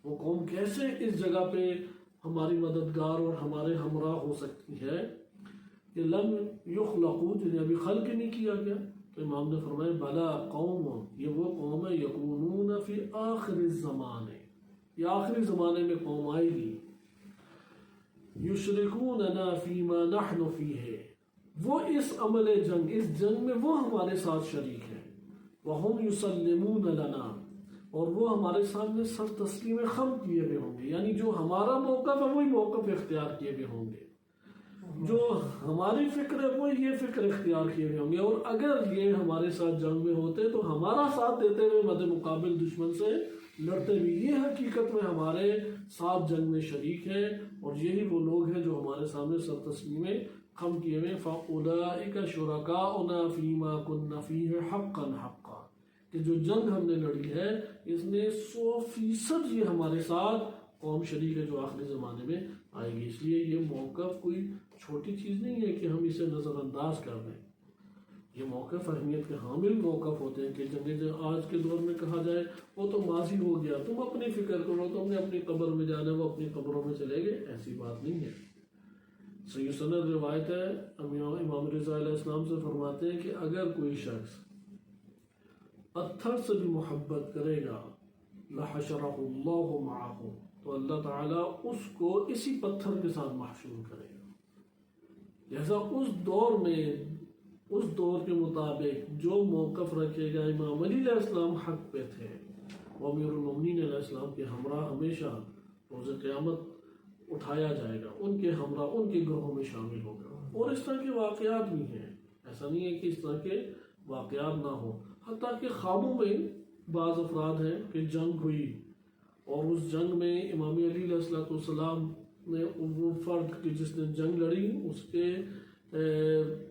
وہ قوم کیسے اس جگہ پہ ہماری مددگار اور ہمارے ہمراہ ہو سکتی ہے کہ لم یخلقوا، جنہیں ابھی خلق نہیں کیا گیا۔ تو امام نے فرمایا بلا قوم، یہ وہ قوم ہے یکونون فی آخر الزمان، یہ آخری زمانے میں قوم آئے گی، یشرکوننا فیما نحن فیہ، وہ اس عمل جنگ، اس جنگ میں وہ ہمارے ساتھ شریک ہیں، وہم یسلمون لنا، اور وہ ہمارے سامنے سر تسلیم خم کیے ہوئے ہوں گے، یعنی جو ہمارا موقف ہے وہی موقف اختیار کیے ہوئے ہوں گے، جو ہماری فکر ہے وہ یہ فکر اختیار کیے ہوئے ہوں گے، اور اگر یہ ہمارے ساتھ جنگ میں ہوتے تو ہمارا ساتھ دیتے ہوئے مد مقابل دشمن سے لڑتے بھی، یہ حقیقت میں ہمارے ساتھ جنگ میں شریک ہیں، اور یہی وہ لوگ ہیں جو ہمارے سامنے سر تسلیم خم کیے ہوئے۔ فَأُولَئِكَ شُرَكَاؤُنَا فِيمَا كُنَّا فِيهِ حَقًّا حَقًّا، کہ جو جنگ ہم نے لڑی ہے اس میں 100% یہ ہمارے ساتھ قوم شریک ہے جو آخری زمانے میں آئے گی۔ اس لیے یہ موقف کوئی چھوٹی چیز نہیں ہے کہ ہم اسے نظر انداز کر دیں، یہ موقف اہمیت کے حامل موقف ہوتے ہیں کہ جنگ آج کے دور میں کہا جائے وہ تو ماضی ہو گیا، تم اپنی فکر کرو، تم نے اپنی قبر میں جانا، وہ اپنی قبروں میں چلے گئے، ایسی بات نہیں ہے۔ صحیح سند روایت ہے، امام رضا علیہ السلام سے فرماتے ہیں کہ اگر کوئی شخص پتھر سے بھی محبت کرے گا لحشرہ اللہ معہ، تو اللہ تعالیٰ اس کو اسی پتھر کے ساتھ محشور کرے گا۔ لہذا اس دور میں، اس دور کے مطابق جو موقف رکھے گا، امام علی علیہ السلام حق پہ تھے، وہ امیر المومنین علیہ السلام کے ہمراہ ہمیشہ روز قیامت اٹھایا جائے گا، ان کے ہمراہ، ان کے گروہوں میں شامل ہوگا۔ اور اس طرح کے واقعات بھی ہیں، ایسا نہیں ہے کہ اس طرح کے واقعات نہ ہوں، حتیٰ کہ خوابوں میں بعض افراد ہیں کہ جنگ ہوئی اور اس جنگ میں امام علی علیہ السلام نے وہ فرد جس نے جنگ لڑی اس کے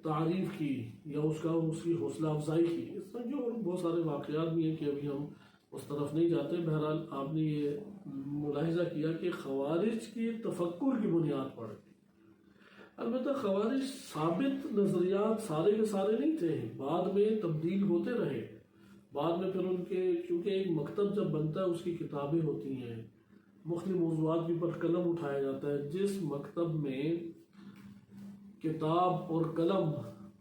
تعریف کی یا اس کی حوصلہ افزائی کی، اس طرح کے اور بہت سارے واقعات بھی ہیں کہ ابھی ہم اس طرف نہیں جاتے۔ بہرحال آپ نے یہ ملاحظہ کیا کہ خوارج کی تفکر کی بنیاد پر، البتہ خوارج ثابت نظریات سارے کے سارے نہیں تھے، بعد میں تبدیل ہوتے رہے، بعد میں پھر ان کے، چونکہ ایک مکتب جب بنتا ہے اس کی کتابیں ہوتی ہیں، مختلف موضوعات کے پر قلم اٹھایا جاتا ہے، جس مکتب میں کتاب اور قلم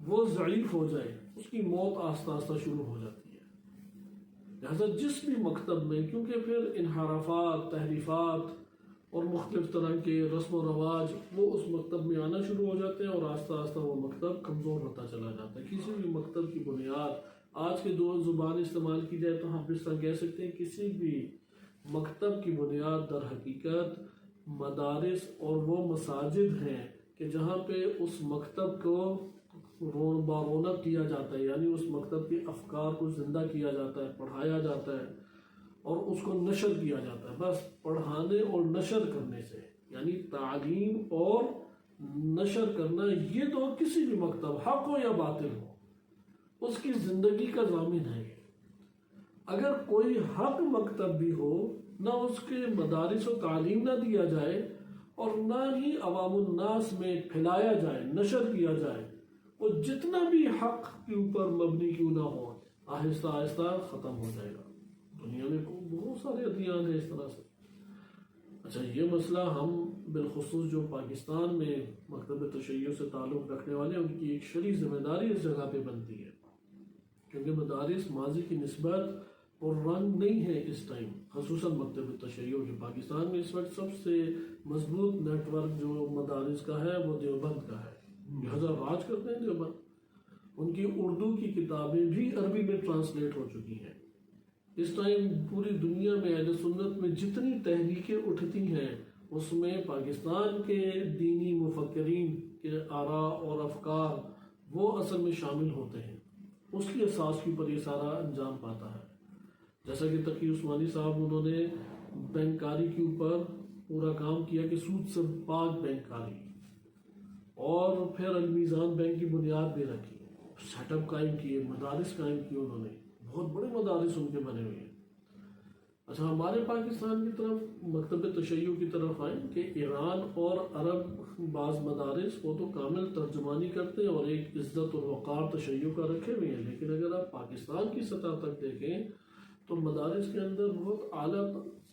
وہ ضعیف ہو جائے اس کی موت آہستہ آہستہ شروع ہو جاتی ہے۔ لہذا جس بھی مکتب میں، کیونکہ پھر انحرافات، تحریفات اور مختلف طرح کے رسم و رواج وہ اس مکتب میں آنا شروع ہو جاتے ہیں، اور آہستہ آہستہ وہ مکتب کمزور ہوتا چلا جاتا ہے۔ کسی بھی مکتب کی بنیاد، آج کے دور زبان استعمال کی جائے تو ہم اس طرح کہہ سکتے ہیں کسی بھی مکتب کی بنیاد در حقیقت مدارس اور وہ مساجد ہیں کہ جہاں پہ اس مکتب کو رونق کیا جاتا ہے، یعنی اس مکتب کے افکار کو زندہ کیا جاتا ہے، پڑھایا جاتا ہے، اور اس کو نشر کیا جاتا ہے، بس پڑھانے اور نشر کرنے سے، یعنی تعلیم اور نشر کرنا، یہ تو کسی بھی مکتب حق ہو یا باطل ہو اس کی زندگی کا ضامن ہے۔ اگر کوئی حق مکتب بھی ہو، نہ اس کے مدارس و تعلیم نہ دیا جائے اور نہ ہی عوام الناس میں پھیلایا جائے، نشر کیا جائے، وہ جتنا بھی حق کے اوپر مبنی کیوں نہ ہو، آہستہ آہستہ ختم ہو جائے گا۔ دنیا میں بہت سارے ادیان ہیں اس طرح سے۔ اچھا، یہ مسئلہ ہم بالخصوص جو پاکستان میں مکتب تشیع سے تعلق رکھنے والے ہیں، ان کی ایک شرعی ذمہ داری اس جگہ پہ بنتی ہے، کیونکہ مدارس ماضی کی نسبت اور رنگ نہیں ہے اس ٹائم، خصوصاً مکتب تشیع جو پاکستان میں اس وقت سب سے مضبوط نیٹ ورک جو مدارس کا ہے وہ دیوبند کا ہے، لہذا راج کرتے ہیں دیوبند۔ ان کی اردو کی کتابیں بھی عربی میں ٹرانسلیٹ ہو چکی ہیں۔ اس ٹائم پوری دنیا میں اہل سنت میں جتنی تحریکیں اٹھتی ہیں، اس میں پاکستان کے دینی مفکرین کے آراء اور افکار وہ اصل میں شامل ہوتے ہیں، اس کی اساس کے اوپر یہ سارا انجام پاتا ہے۔ جیسا کہ تقی عثمانی صاحب، انہوں نے بینکاری کے اوپر پورا کام کیا کہ سود سے پاک بینکاری، اور پھر المیزان بینک کی بنیاد بھی رکھی، سیٹ اپ قائم کیے، مدارس قائم کیے، انہوں نے بہت بڑے مدارس ان کے بنے ہوئے ہیں۔ اچھا، ہمارے پاکستان کی طرف مکتب تشیع کی طرف آئیں کہ ایران اور عرب بعض مدارس وہ تو کامل ترجمانی کرتے ہیں اور ایک عزت اور وقار تشیع کا رکھے ہوئے ہیں، لیکن اگر آپ پاکستان کی سطح تک دیکھیں تو مدارس کے اندر بہت اعلیٰ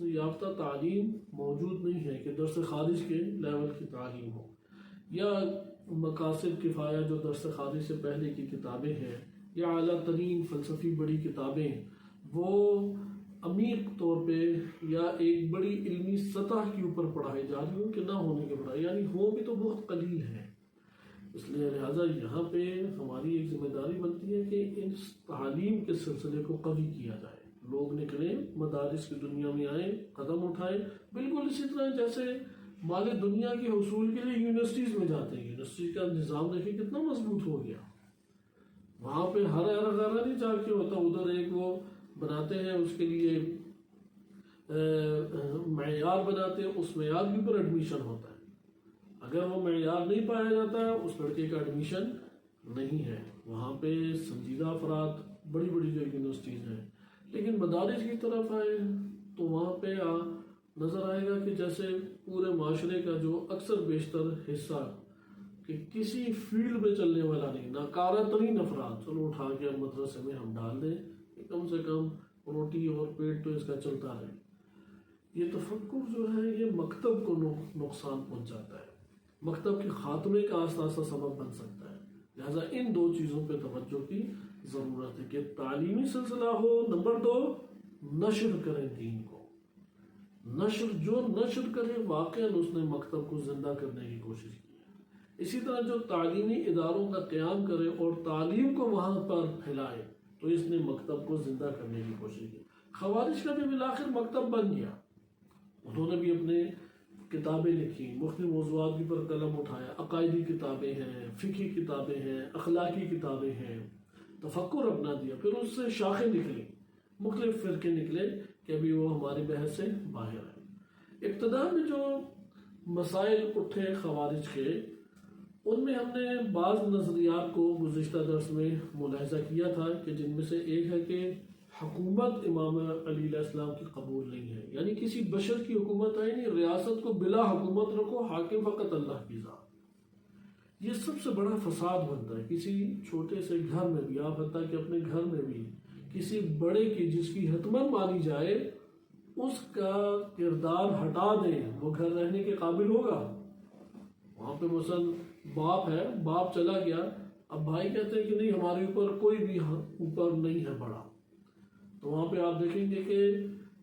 یافتہ تعلیم موجود نہیں ہے کہ درس خارج کے لیول کی تعلیم ہو، یا مقاصد کفایہ جو درس خارج سے پہلے کی کتابیں ہیں، یا اعلیٰ ترین فلسفی بڑی کتابیں وہ عمیق طور پہ یا ایک بڑی علمی سطح کے اوپر پڑھائی جا رہی ہوں کہ نہ ہونے کے بڑھائی، یعنی ہو بھی تو بہت قلیل ہے۔ اس لیے لہٰذا یہاں پہ ہماری ایک ذمہ داری بنتی ہے کہ اس تعلیم کے سلسلے کو قوی کیا جائے، لوگ نکلیں، مدارس کی دنیا میں آئیں، قدم اٹھائیں، بالکل اسی طرح جیسے مال دنیا کے حصول کے لیے یونیورسٹیز میں جاتے ہیں۔ یونیورسٹی کا نظام دیکھیں کتنا مضبوط ہو گیا، وہاں پہ ہر غارہ نہیں جا کے ہوتا، ادھر ایک وہ بناتے ہیں، اس کے لیے معیار بناتے ہیں، اس معیار کے اوپر ایڈمیشن ہوتا ہے، اگر وہ معیار نہیں پایا جاتا ہے اس لڑکے کا ایڈمیشن نہیں ہے۔ وہاں پہ سنجیدہ افراد، بڑی بڑی جو یونیورسٹیز ہیں، لیکن مدارس کی طرف آئے تو وہاں پہ نظر آئے گا کہ جیسے پورے معاشرے کا جو اکثر بیشتر حصہ کہ کسی فیلڈ میں چلنے والا نہیں، ناکارہ ترین افراد، چلو اٹھا کے مدرسے میں ہم ڈال دیں کہ کم سے کم روٹی اور پیٹ تو اس کا چلتا رہے۔ یہ تفکر جو ہے یہ مکتب کو نقصان پہنچاتا ہے، مکتب کے خاتمے کا آستہ آستہ سبب بن سکتا ہے۔ لہٰذا ان دو چیزوں پہ توجہ کی ضرورت ہے کہ تعلیمی سلسلہ ہو، نمبر 2 نشر کریں دین کو، جو نشر کرے واقعاً اس نے مکتب کو زندہ کرنے کی کوشش کی ہے۔ اسی طرح جو تعلیمی اداروں کا قیام کرے اور تعلیم کو وہاں پر پھیلائے تو اس نے مکتب کو زندہ کرنے کی کوشش کی۔ خوارج کا بھی بالآخر مکتب بن گیا، انہوں نے بھی اپنے کتابیں لکھی، مختلف موضوعات کے پر قلم اٹھایا، عقائدی کتابیں ہیں، فقہی کتابیں ہیں، اخلاقی کتابیں ہیں، تفکر اپنا دیا، پھر اس سے شاخیں نکلی، مختلف فرقے نکلے کہ ابھی وہ ہماری بحث سے باہر ہے۔ ابتدا میں جو مسائل اٹھے خوارج کے، ان میں ہم نے بعض نظریات کو گزشتہ درس میں ملاحظہ کیا تھا کہ جن میں سے ایک ہے کہ حکومت امام علی علیہ السلام کی قبول نہیں ہے، یعنی کسی بشر کی حکومت ہے نہیں، ریاست کو بلا حکومت رکھو، حاکم فقط اللہ کی ذات۔ یہ سب سے بڑا فساد بنتا ہے کسی چھوٹے سے گھر میں بھی، آپ حتیٰ کہ اپنے گھر میں بھی کسی بڑے کی جس کی حتمن مانی جائے اس کا کردار ہٹا دیں، وہ گھر رہنے کے قابل ہوگا؟ وہاں پہ مثلاً باپ ہے، باپ چلا گیا، اب بھائی کہتے ہیں کہ نہیں ہمارے اوپر کوئی بھی اوپر نہیں ہے بڑا، تو وہاں پہ آپ دیکھیں گے کہ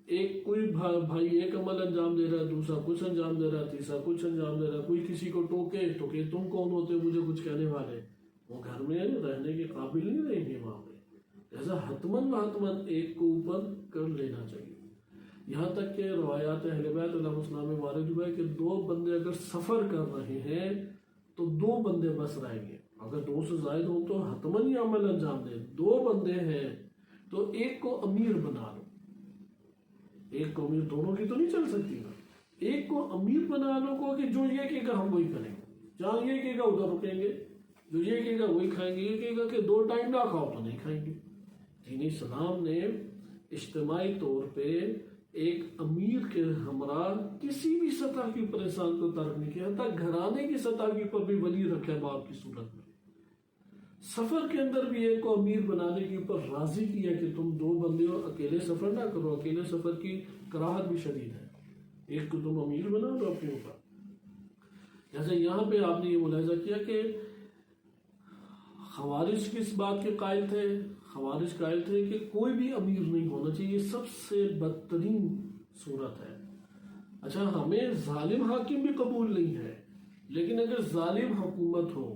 ایک کوئی بھائی ایک عمل انجام دے رہا ہے، دوسرا کچھ انجام دے رہا ہے، تیسرا کچھ انجام دے رہا ہے، کوئی کسی کو ٹوکے تو کہ تم کون ہوتے مجھے کچھ کہنے والے، وہ گھر میں رہنے کے قابل نہیں رہیں گے وہاں پہ۔ ایسا حتمن ایک کو اوپر کر لینا چاہیے۔ یہاں تک کہ روایات اہل بیت علیہ السلام میں وارد ہوا ہے کہ 2 بندے اگر سفر کر رہے ہیں تو 2 بندے بس رہیں گے، اگر 2 سے زائد ہوں تو حتمن ہی عمل انجام دیں۔ 2 بندے ہیں تو ایک کو امیر بنا لو، ایک کو امیر دونوں کی تو نہیں چل سکتی نا. ایک کو امیر بنا لو کو کہ جو یہ کہے گا ہم وہی کریں گے, جہاں یہ کہے گا ادھر رکیں گے, جو یہ کہے گا وہی کھائیں گے, یہ کہے گا کہ 2 ٹائم نہ کھاؤ تو نہیں کھائیں گے. دین اسلام نے اجتماعی طور پہ ایک امیر کے ہمراہ کسی بھی سطح کے اوپر انسان کو ترک نہیں کیا, حتیٰ گھرانے کی سطح کے اوپر بھی ولی رکھا باپ کی صورت میں. سفر کے اندر بھی ایک کو امیر بنانے کے اوپر راضی کیا کہ تم 2 بندے ہو, اکیلے سفر نہ کرو. اکیلے سفر کی کراہت بھی شدید ہے, ایک کو تم امیر بنا لو اپنے اوپر. جیسے یہاں پہ آپ نے یہ ملاحظہ کیا کہ خوارج کس بات کے قائل تھے؟ خوارج قائل تھے کہ کوئی بھی امیر نہیں ہونا چاہیے, سب سے بدترین صورت ہے. اچھا, ہمیں ظالم حاکم بھی قبول نہیں ہے, لیکن اگر ظالم حکومت ہو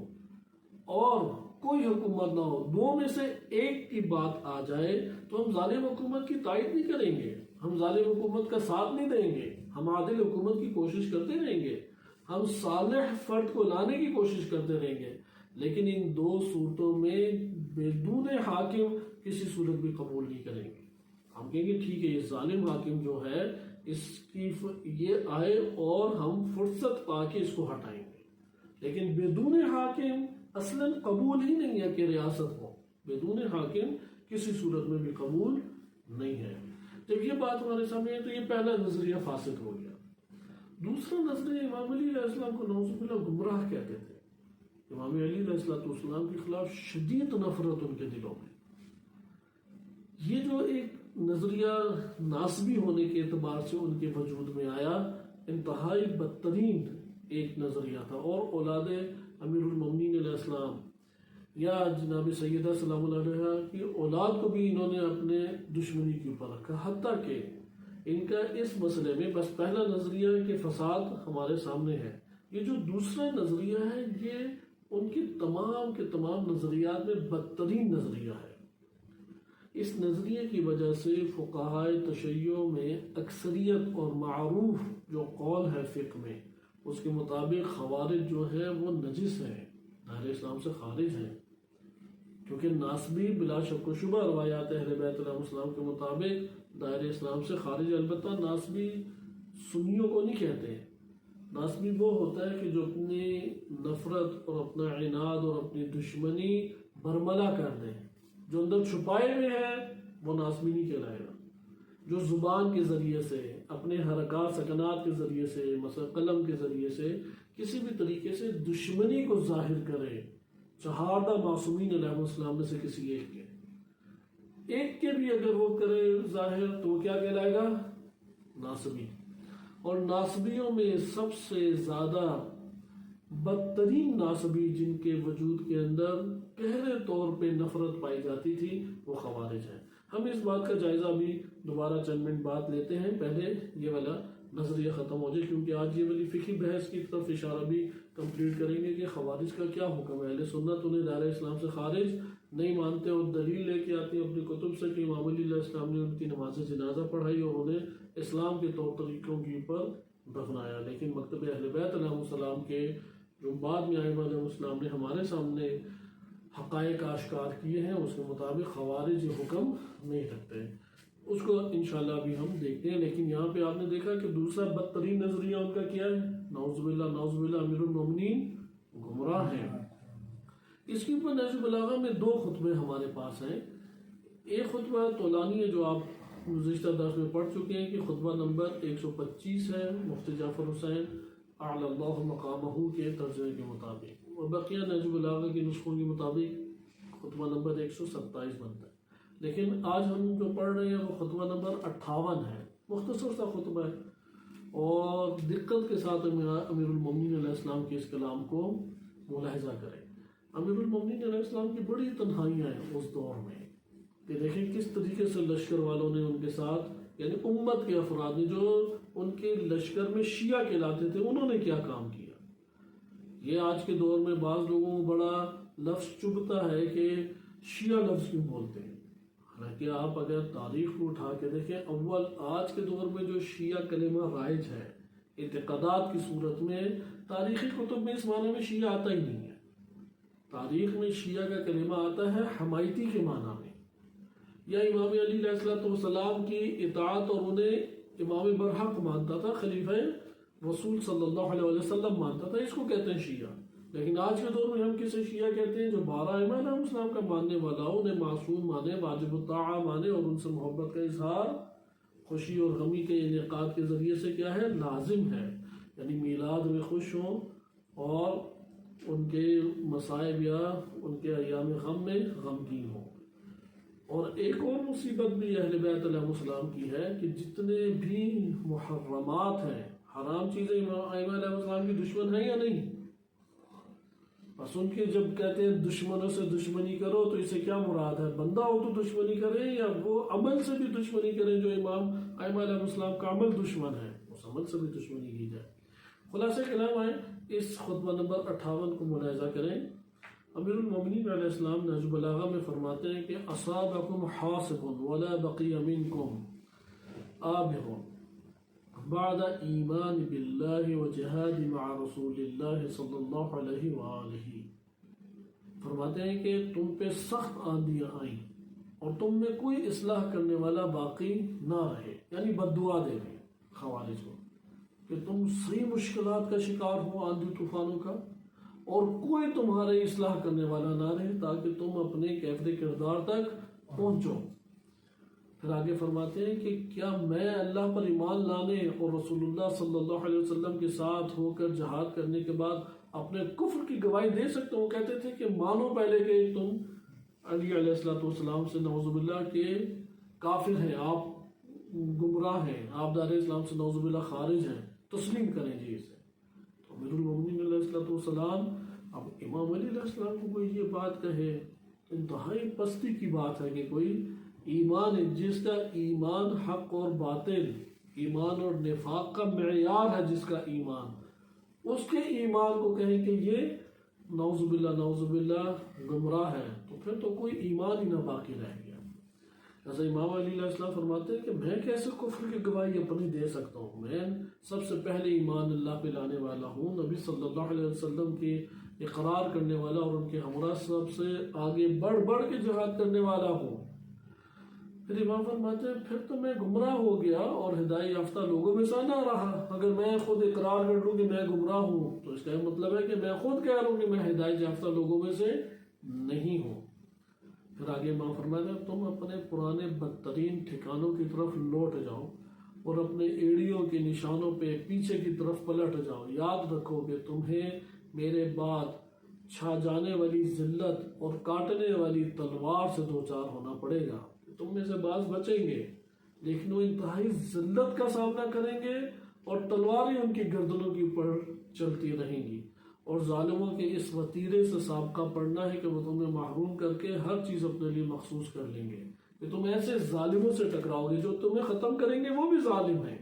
اور کوئی حکومت نہ ہو, 2 میں سے ایک کی بات آ جائے تو ہم ظالم حکومت کی تائید نہیں کریں گے, ہم ظالم حکومت کا ساتھ نہیں دیں گے, ہم عادل حکومت کی کوشش کرتے رہیں گے, ہم صالح فرد کو لانے کی کوشش کرتے رہیں گے. لیکن ان 2 صورتوں میں بدون حاکم کسی صورت بھی قبول نہیں کریں گے. ہم کہیں گے ٹھیک ہے یہ ظالم حاکم جو ہے اس کی یہ آئے اور ہم فرصت پا کے اس کو ہٹائیں گے, لیکن بدون حاکم اصلاً قبول ہی نہیں ہے کہ ریاست ہو. بدون حاکم کسی صورت میں بھی قبول نہیں ہے. جب یہ بات ہمارے سامنے ہے تو یہ پہلا نظریہ فاسد ہو گیا. دوسرا نظریہ امام علی علیہ السلام کو نعوذ باللہ گمراہ کہتے تھے. امام علی علیہ السلام کے خلاف شدید نفرت ان کے دلوں میں. یہ جو ایک نظریہ ناسبی ہونے کے اعتبار سے ان کے وجود میں آیا, انتہائی بدترین ایک نظریہ تھا. اور اولاد امیر المومنین علیہ السلام یا جناب سیدہ سلام اللہ علیہ کی اولاد کو بھی انہوں نے اپنے دشمنی کے اوپر رکھا. حتیٰ کہ ان کا اس مسئلے میں بس پہلا نظریہ کہ فساد ہمارے سامنے ہے, یہ جو دوسرا نظریہ ہے یہ ان کی تمام کے تمام نظریات میں بدترین نظریہ ہے. اس نظریے کی وجہ سے فقہائے تشیع میں اکثریت اور معروف جو قول ہے فقہ میں اس کے مطابق خوارج جو ہے وہ نجس ہیں, دائرہ اسلام سے خارج ہیں. کیونکہ ناسبی بلا شک و شبہ روایات اہل بیت علیہ السلام کے مطابق دائرہ اسلام سے خارج. البتہ ناسبی سنیوں کو نہیں کہتے ہیں. ناسبی وہ ہوتا ہے کہ جو اپنی نفرت اور اپنا عناد اور اپنی دشمنی برملا کر دے, جو اندر چھپائے ہوئے ہے وہ ناسبی نہیں کہلائے گا. جو زبان کے ذریعے سے, اپنے حرکات سکنات کے ذریعے سے, مثلا قلم کے ذریعے سے کسی بھی طریقے سے دشمنی کو ظاہر کرے, چہاردہ معصومین علیہ السلام میں سے کسی ایک کے بھی اگر وہ کرے ظاہر تو وہ کیا کہلائے گا؟ ناسبی. اور ناسبیوں میں سب سے زیادہ بدترین ناسبی جن کے وجود کے اندر گہرے طور پہ نفرت پائی جاتی تھی وہ خوارج ہیں. ہم اس بات کا جائزہ بھی دوبارہ چند منٹ بعد لیتے ہیں, پہلے یہ والا نظریہ ختم ہو جائے, کیونکہ آج یہ والی فقہی بحث کی طرف اشارہ بھی کمپلیٹ کریں گے کہ خوارج کا کیا حکم ہے. اہل سنت انہیں دائرہ اسلام سے خارج نہیں مانتے اور دلیل لے کے آتے ہیں اپنی کتب سے کہ امام علی علیہ السلام نے ان کی نماز جنازہ پڑھائی اور انہیں اسلام کے طور طریقوں کے اوپر دفنایا. لیکن مکتب اہل بیت علیہ السلام کے جو بعد میں ائمہ علیہ السلام نے ہمارے سامنے حقائق آشکار کیے ہیں اس کے مطابق خوارج یہ حکم نہیں رکھتے. اس کو انشاءاللہ ابھی ہم دیکھتے ہیں. لیکن یہاں پہ آپ نے دیکھا کہ دوسرا بدترین نظریہ ان کا کیا ہے؟ نعوذ باللہ امیر المومنین گمراہ ہیں. اس کے اوپر نہج البلاغہ میں 2 خطبے ہمارے پاس ہیں. ایک خطبہ طولانی ہے جو آپ گزشتہ درس میں پڑھ چکے ہیں کہ خطبہ نمبر 125 ہے, مفتی جعفر حسین اعلی اللہ مقامہ کے ترجمے کے مطابق, اور بقیہ نہج البلاغہ کے نسخوں کے مطابق خطبہ نمبر 127 بنتا ہے. لیکن آج ہم جو پڑھ رہے ہیں وہ خطبہ نمبر 58 ہے, مختصر سا خطبہ ہے, اور دقت کے ساتھ امیر المومنین علیہ السلام کے اس کلام کو ملاحظہ کریں. امیر المومنین علیہ السلام کی بڑی تنہائیاں ہیں اس دور میں کہ دیکھیں کس طریقے سے لشکر والوں نے ان کے ساتھ, یعنی امت کے افراد نے جو ان کے لشکر میں شیعہ کہلاتے تھے, انہوں نے کیا کام کیا. یہ آج کے دور میں بعض لوگوں کو بڑا لفظ چبھتا ہے کہ شیعہ لفظ کیوں بولتے ہیں. حالانکہ آپ اگر تاریخ کو اٹھا کے دیکھیں, اول آج کے دور میں جو شیعہ کلمہ رائج ہے اعتقادات کی صورت میں, تاریخی کتب میں اس معنی میں شیعہ آتا ہی نہیں ہے. تاریخ میں شیعہ کا کلمہ آتا ہے حمایتی کے معنی میں, یا امام علی علیہ السلام کی اطاعت اور انہیں امام برحق مانتا تھا، خلیفہ رسول صلی اللہ علیہ وسلم مانتا تھا، اس کو کہتے ہیں شیعہ۔ لیکن آج کے دور میں ہم کسے شیعہ کہتے ہیں؟ جو 12 ائمہ علیہ السلام کا ماننے والا ہو، انہیں معصوم مانے، واجب الطاعہ مانے، اور ان سے محبت کا اظہار خوشی اور غمی کے انعقاد کے ذریعے سے کیا ہے؟ لازم ہے۔ یعنی میلاد میں خوش ہوں اور ان کے مصائب یا ان کے ایام غم میں غمگین ہوں۔ اور ایک اور مصیبت بھی اہل بیت علیہ السلام کی ہے کہ جتنے بھی محرمات ہیں، حرام چیزیں ائمہ علیہ السلام کی دشمن ہیں یا نہیں؟ بس ان کے جب کہتے ہیں دشمنوں سے دشمنی کرو تو اسے کیا مراد ہے؟ بندہ ہو تو دشمنی کریں یا وہ عمل سے بھی دشمنی کریں جو امام ائمہ علیہ السلام کا عمل دشمن ہے، اس عمل سے بھی دشمنی کی جائے۔ خلاصہ کلام ہے، اس خطبہ نمبر 58 کو ملاحظہ کریں۔ امیر المومنین علیہ السلام نہج البلاغہ میں فرماتے ہیں کہ اصابکم حاصب ولا بقی منکم آبہ بعد ایمان باللہ و جہاد مع رسول اللہ صلی اللہ علیہ وآلہ۔ فرماتے ہیں کہ تم پہ سخت آندیاں آئیں اور تم میں کوئی اصلاح کرنے والا باقی نہ رہے، یعنی بد دعا دے گئے خوارج کو کہ تم صحیح مشکلات کا شکار ہو، آندھی طوفانوں کا، اور کوئی تمہارے اصلاح کرنے والا نہ رہے تاکہ تم اپنے کیفر کردار تک پہنچو۔ پھر آگے فرماتے ہیں کہ کیا میں اللہ پر ایمان لانے اور رسول اللہ صلی اللہ علیہ وسلم کے ساتھ ہو کر جہاد کرنے کے بعد اپنے کفر کی گواہی دے سکتا ہوں؟ وہ کہتے تھے کہ مانو پہلے کہ تم علی علیہ السلام سے نعوذ باللہ کے کافر ہیں، آپ گمراہ ہیں، آپ دار اسلام سے نعوذ باللہ خارج ہیں، تسلیم کریں جی اسے۔ تو امیر المومنین علیہ السلام اب امام علی علیہ السلام کو کوئی یہ بات کہے، انتہائی پستی کی بات ہے کہ کوئی ایمان، جس کا ایمان حق اور باطل، ایمان اور نفاق کا معیار ہے جس کا ایمان، اس کے ایمان کو کہیں کہ یہ نعوذ باللہ گمراہ ہے، تو پھر تو کوئی ایمان ہی نہ باقی رہ گیا۔ جیسا امام علی علیہ السلام فرماتے ہیں کہ میں کیسے کفر کی گواہی اپنی دے سکتا ہوں؟ میں سب سے پہلے ایمان اللہ پہ لانے والا ہوں، نبی صلی اللہ علیہ وسلم کی اقرار کرنے والا اور ان کے ہمراہ سب سے آگے بڑھ بڑھ کے جہاد کرنے والا ہوں۔ پھر امام فرماتے ہیں پھر تو میں گمراہ ہو گیا اور ہدایت یافتہ لوگوں میں سے نہ رہا۔ اگر میں خود اقرار کر لوں کہ میں گمراہ ہوں تو اس کا مطلب ہے کہ میں خود کہہ رہا ہوں کہ میں ہدایت یافتہ لوگوں میں سے نہیں ہوں۔ پھر آگے امام فرماتے ہیں تم اپنے پرانے بدترین ٹھکانوں کی طرف لوٹ جاؤ اور اپنے ایڑیوں کے نشانوں پہ پیچھے کی طرف پلٹ جاؤ۔ یاد رکھو کہ تمہیں میرے بعد چھا جانے والی ذلت اور کاٹنے والی تلوار سے دوچار ہونا پڑے گا۔ تم میں سے بعض بچیں گے لیکن وہ انتہائی ذلت کا سامنا کریں گے اور تلواریں ان کی گردنوں کے اوپر چلتی رہیں گی، اور ظالموں کے اس وتیرے سے سابقہ پڑنا ہے کہ وہ تمہیں محروم کر کے ہر چیز اپنے لیے مخصوص کر لیں گے کہ تم ایسے ظالموں سے ٹکراؤ گے جو تمہیں ختم کریں گے، وہ بھی ظالم ہیں،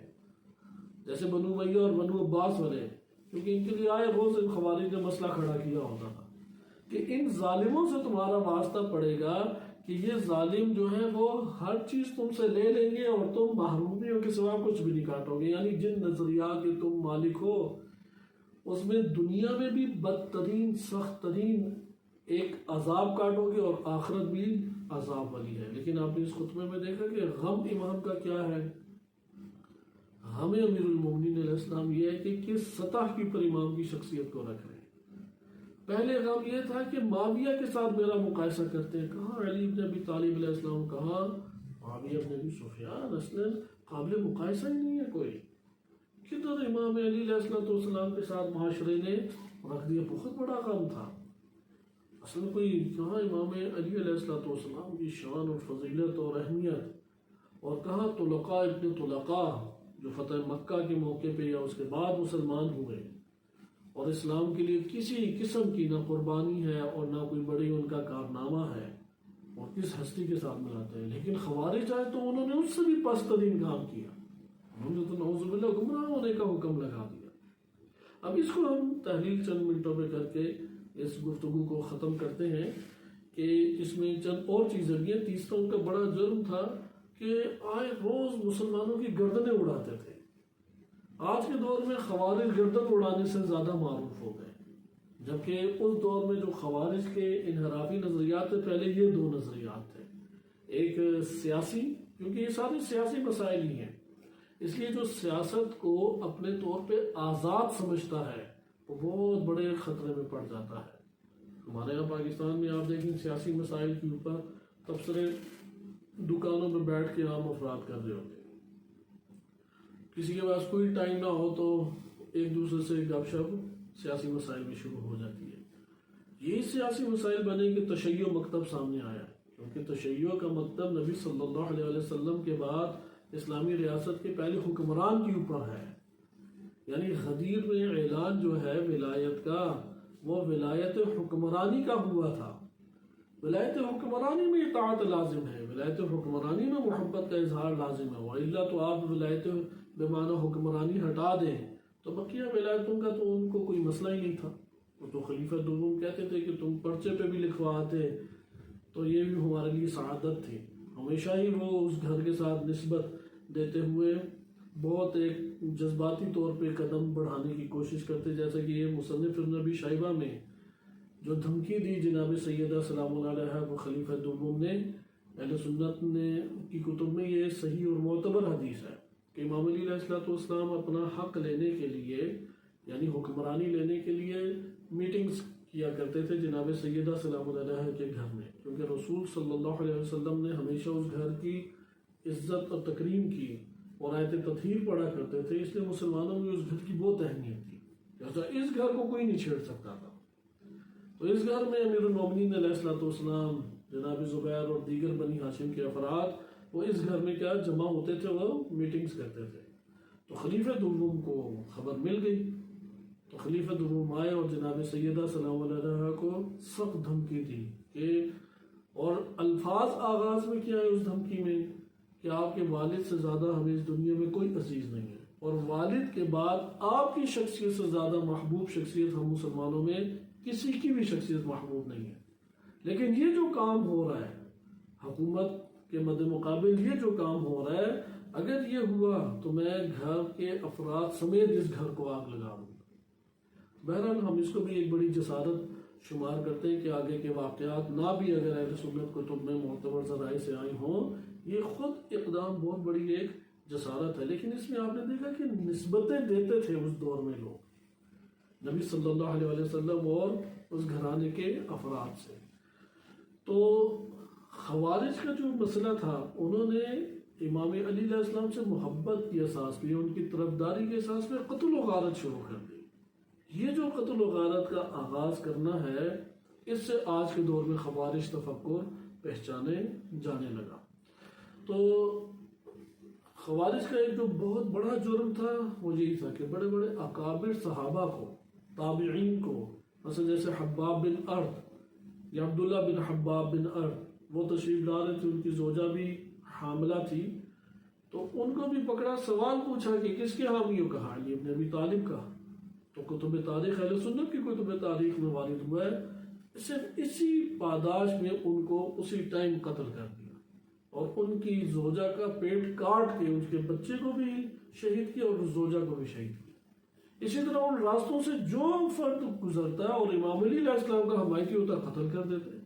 جیسے بنو امیہ اور بنو عباس والے، کیونکہ ان کے لیے آئے روز ان خوارج نے مسئلہ کھڑا کیا ہوتا تھا کہ ان ظالموں سے تمہارا واسطہ پڑے گا کہ یہ ظالم جو ہیں وہ ہر چیز تم سے لے لیں گے اور تم محرومیوں کے سوا کچھ بھی نہیں کاٹو گے۔ یعنی جن نظریات کے تم مالک ہو اس میں دنیا میں بھی بدترین سخت ترین ایک عذاب کاٹو گے اور آخرت بھی عذاب والی ہے۔ لیکن آپ نے اس خطبے میں دیکھا کہ غم امام کا کیا ہے؟ ہمیں امیر المومنین علیہ السلام یہ ہے کہ کس سطح کی پر امام کی شخصیت کو رکھ رہے ہیں۔ پہلے غم یہ تھا کہ معاویہ کے ساتھ میرا مقایسہ کرتے ہیں، کہاں علی بن ابی طالب علیہ السلام، کہاں معاویہ بن ابی سفیان، اصلاً قابل مقایسہ ہی نہیں ہے کوئی۔ کدھر امام علی علیہ السلام کے ساتھ معاشرے نے رکھ دیا، بہت بڑا غم تھا۔ اصل کوئی کہاں امام علی علیہ السلام کی شان اور فضیلت اور اہمیت، اور کہاں طلقاء ابن طلقاء جو فتح مکہ کے موقع پہ یا اس کے بعد مسلمان ہوئے اور اسلام کے لیے کسی قسم کی نہ قربانی ہے اور نہ کوئی بڑی ان کا کارنامہ ہے، اور کس ہستی کے ساتھ ملاتے ہیں۔ لیکن خوارج آئے تو انہوں نے اس سے بھی پست ترین کام کیا، انہوں نے تو نعوذ باللہ گمراہ ہونے کا حکم لگا دیا۔ اب اس کو ہم تحلیل چند منٹوں میں کر کے اس گفتگو کو ختم کرتے ہیں کہ اس میں چند اور چیزیں بھی ہیں۔ تیسرا ان کا بڑا جرم تھا کہ آئے روز مسلمانوں کی گردنیں اڑاتے تھے۔ آج کے دور میں خوارج گردن اڑانے سے زیادہ معروف ہو گئے، جبکہ اس دور میں جو خوارج کے انحرافی نظریات تھے، پہلے یہ دو نظریات تھے، ایک سیاسی، کیونکہ یہ سارے سیاسی مسائل ہی ہیں، اس لیے جو سیاست کو اپنے طور پہ آزاد سمجھتا ہے وہ بہت بڑے خطرے میں پڑ جاتا ہے. ہمارے یہاں پاکستان میں آپ دیکھیں سیاسی مسائل کے اوپر تبصرے دکانوں میں بیٹھ کے عام افراد کر رہے ہوتے ہیں. کسی کے پاس کوئی ٹائم نہ ہو تو ایک دوسرے سے گپ شپ سیاسی مسائل میں شروع ہو جاتی ہے. یہی سیاسی مسائل بنے کہ تشیع مکتب سامنے آیا ہے، کیونکہ تشیع کا مکتب نبی صلی اللہ علیہ وسلم کے بعد اسلامی ریاست کے پہلے حکمران کے اوپر ہے. یعنی غدیر میں اعلان جو ہے ولایت کا وہ ولایت حکمرانی کا ہوا تھا. ولایت حکمرانی میں اطاعت لازم ہے، ولایت حکمرانی میں محبت کا اظہار لازم ہے. وَإِلَّا تو آپ ولایت بمعنی حکمرانی ہٹا دیں تو بقیہ ولایتوں کا تو ان کو کوئی مسئلہ ہی نہیں تھا. وہ تو خلیفہ دوم کہتے تھے کہ تم پرچے پہ بھی لکھوا آتے تو یہ بھی ہمارے لیے سعادت تھی. ہمیشہ ہی وہ اس گھر کے ساتھ نسبت دیتے ہوئے بہت ایک جذباتی طور پہ قدم بڑھانے کی کوشش کرتے، جیسا کہ یہ مصنف ابن ابی شیبہ میں جو دھمکی دی جناب سیدہ سلام اللہ علیہ و خلیفہ دوم نے، اہل سنت نے کی کتب میں یہ صحیح اور معتبر حدیث ہے کہ امام علی علیہ السلام اپنا حق لینے کے لیے یعنی حکمرانی لینے کے لیے میٹنگز کیا کرتے تھے جناب سیدہ سلام اللہ علیہ کے گھر میں، کیونکہ رسول صلی اللہ علیہ وسلم نے ہمیشہ اس گھر کی عزت اور تکریم کی اور آیت تطہیر پڑھا کرتے تھے. اس لیے مسلمانوں میں اس گھر کی بہت اہمیت تھی. اس گھر کو کوئی نہیں چھیڑ سکتا تھا. تو اس گھر میں امیر المومنین علیہ السلام، جناب زبیر اور دیگر بنی ہاشم کے افراد وہ اس گھر میں کیا جمع ہوتے تھے، وہ میٹنگز کرتے تھے. تو خلیفہ دوم کو خبر مل گئی تو خلیفہ دوم آئے اور جناب سیدہ سلام اللہ علیہ کو سخت دھمکی دی کہ، اور الفاظ آغاز میں کیا ہے اس دھمکی میں کہ آپ کے والد سے زیادہ ہمیں اس دنیا میں کوئی عزیز نہیں ہے، اور والد کے بعد آپ کی شخصیت سے زیادہ محبوب شخصیت ہم مسلمانوں میں کسی کی بھی شخصیت محبوب نہیں ہے. لیکن یہ جو کام ہو رہا ہے حکومت کے مد مقابل، یہ جو کام ہو رہا ہے، اگر یہ ہوا تو میں گھر کے افراد سمیت اس گھر کو آگ لگا دوں. بہرحال ہم اس کو بھی ایک بڑی جسارت شمار کرتے ہیں کہ آگے کے واقعات نہ بھی اگر اہل سنت کتب میں معتبر ذرائع سے آئی ہوں، یہ خود اقدام بہت بڑی ایک جسارت ہے. لیکن اس میں آپ نے دیکھا کہ نسبتیں دیتے تھے اس دور میں لوگ نبی صلی اللہ علیہ وسلم اور اس گھرانے کے افراد سے. تو خوارج کا جو مسئلہ تھا، انہوں نے امام علی علیہ السلام سے محبت کی اساس پہ، ان کی طرفداری کے اساس پہ قتل و غارت شروع کر دی. یہ جو قتل و غارت کا آغاز کرنا ہے، اس سے آج کے دور میں خوارج تفکر پہچانے جانے لگا. تو خوارج کا ایک جو بہت بڑا جرم تھا وہ یہی تھا کہ بڑے بڑے اکابر صحابہ کو، تابعین کو، مثلا جیسے حباب بن ارد یا عبداللہ بن حباب بن ارد، وہ تشریف لا رہے تھے، ان کی زوجہ بھی حاملہ تھی، تو ان کو بھی پکڑا، سوال پوچھا کہ کس کے حامی ہو؟ کہا علی بن ابی طالب کا. تو کتب تاریخ اہل سنت کی کتب تاریخ میں وارد ہوا ہے. صرف اسی پاداش میں ان کو اسی ٹائم قتل کر دیا اور ان کی زوجہ کا پیٹ کاٹ کے ان کے بچے کو بھی شہید کیا اور اس زوجہ کو بھی شہید کیا. اسی طرح ان راستوں سے جو فرد گزرتا ہے اور امام علی علیہ السلام کا حمایتی ہوتا ہے، قتل کر دیتے ہیں.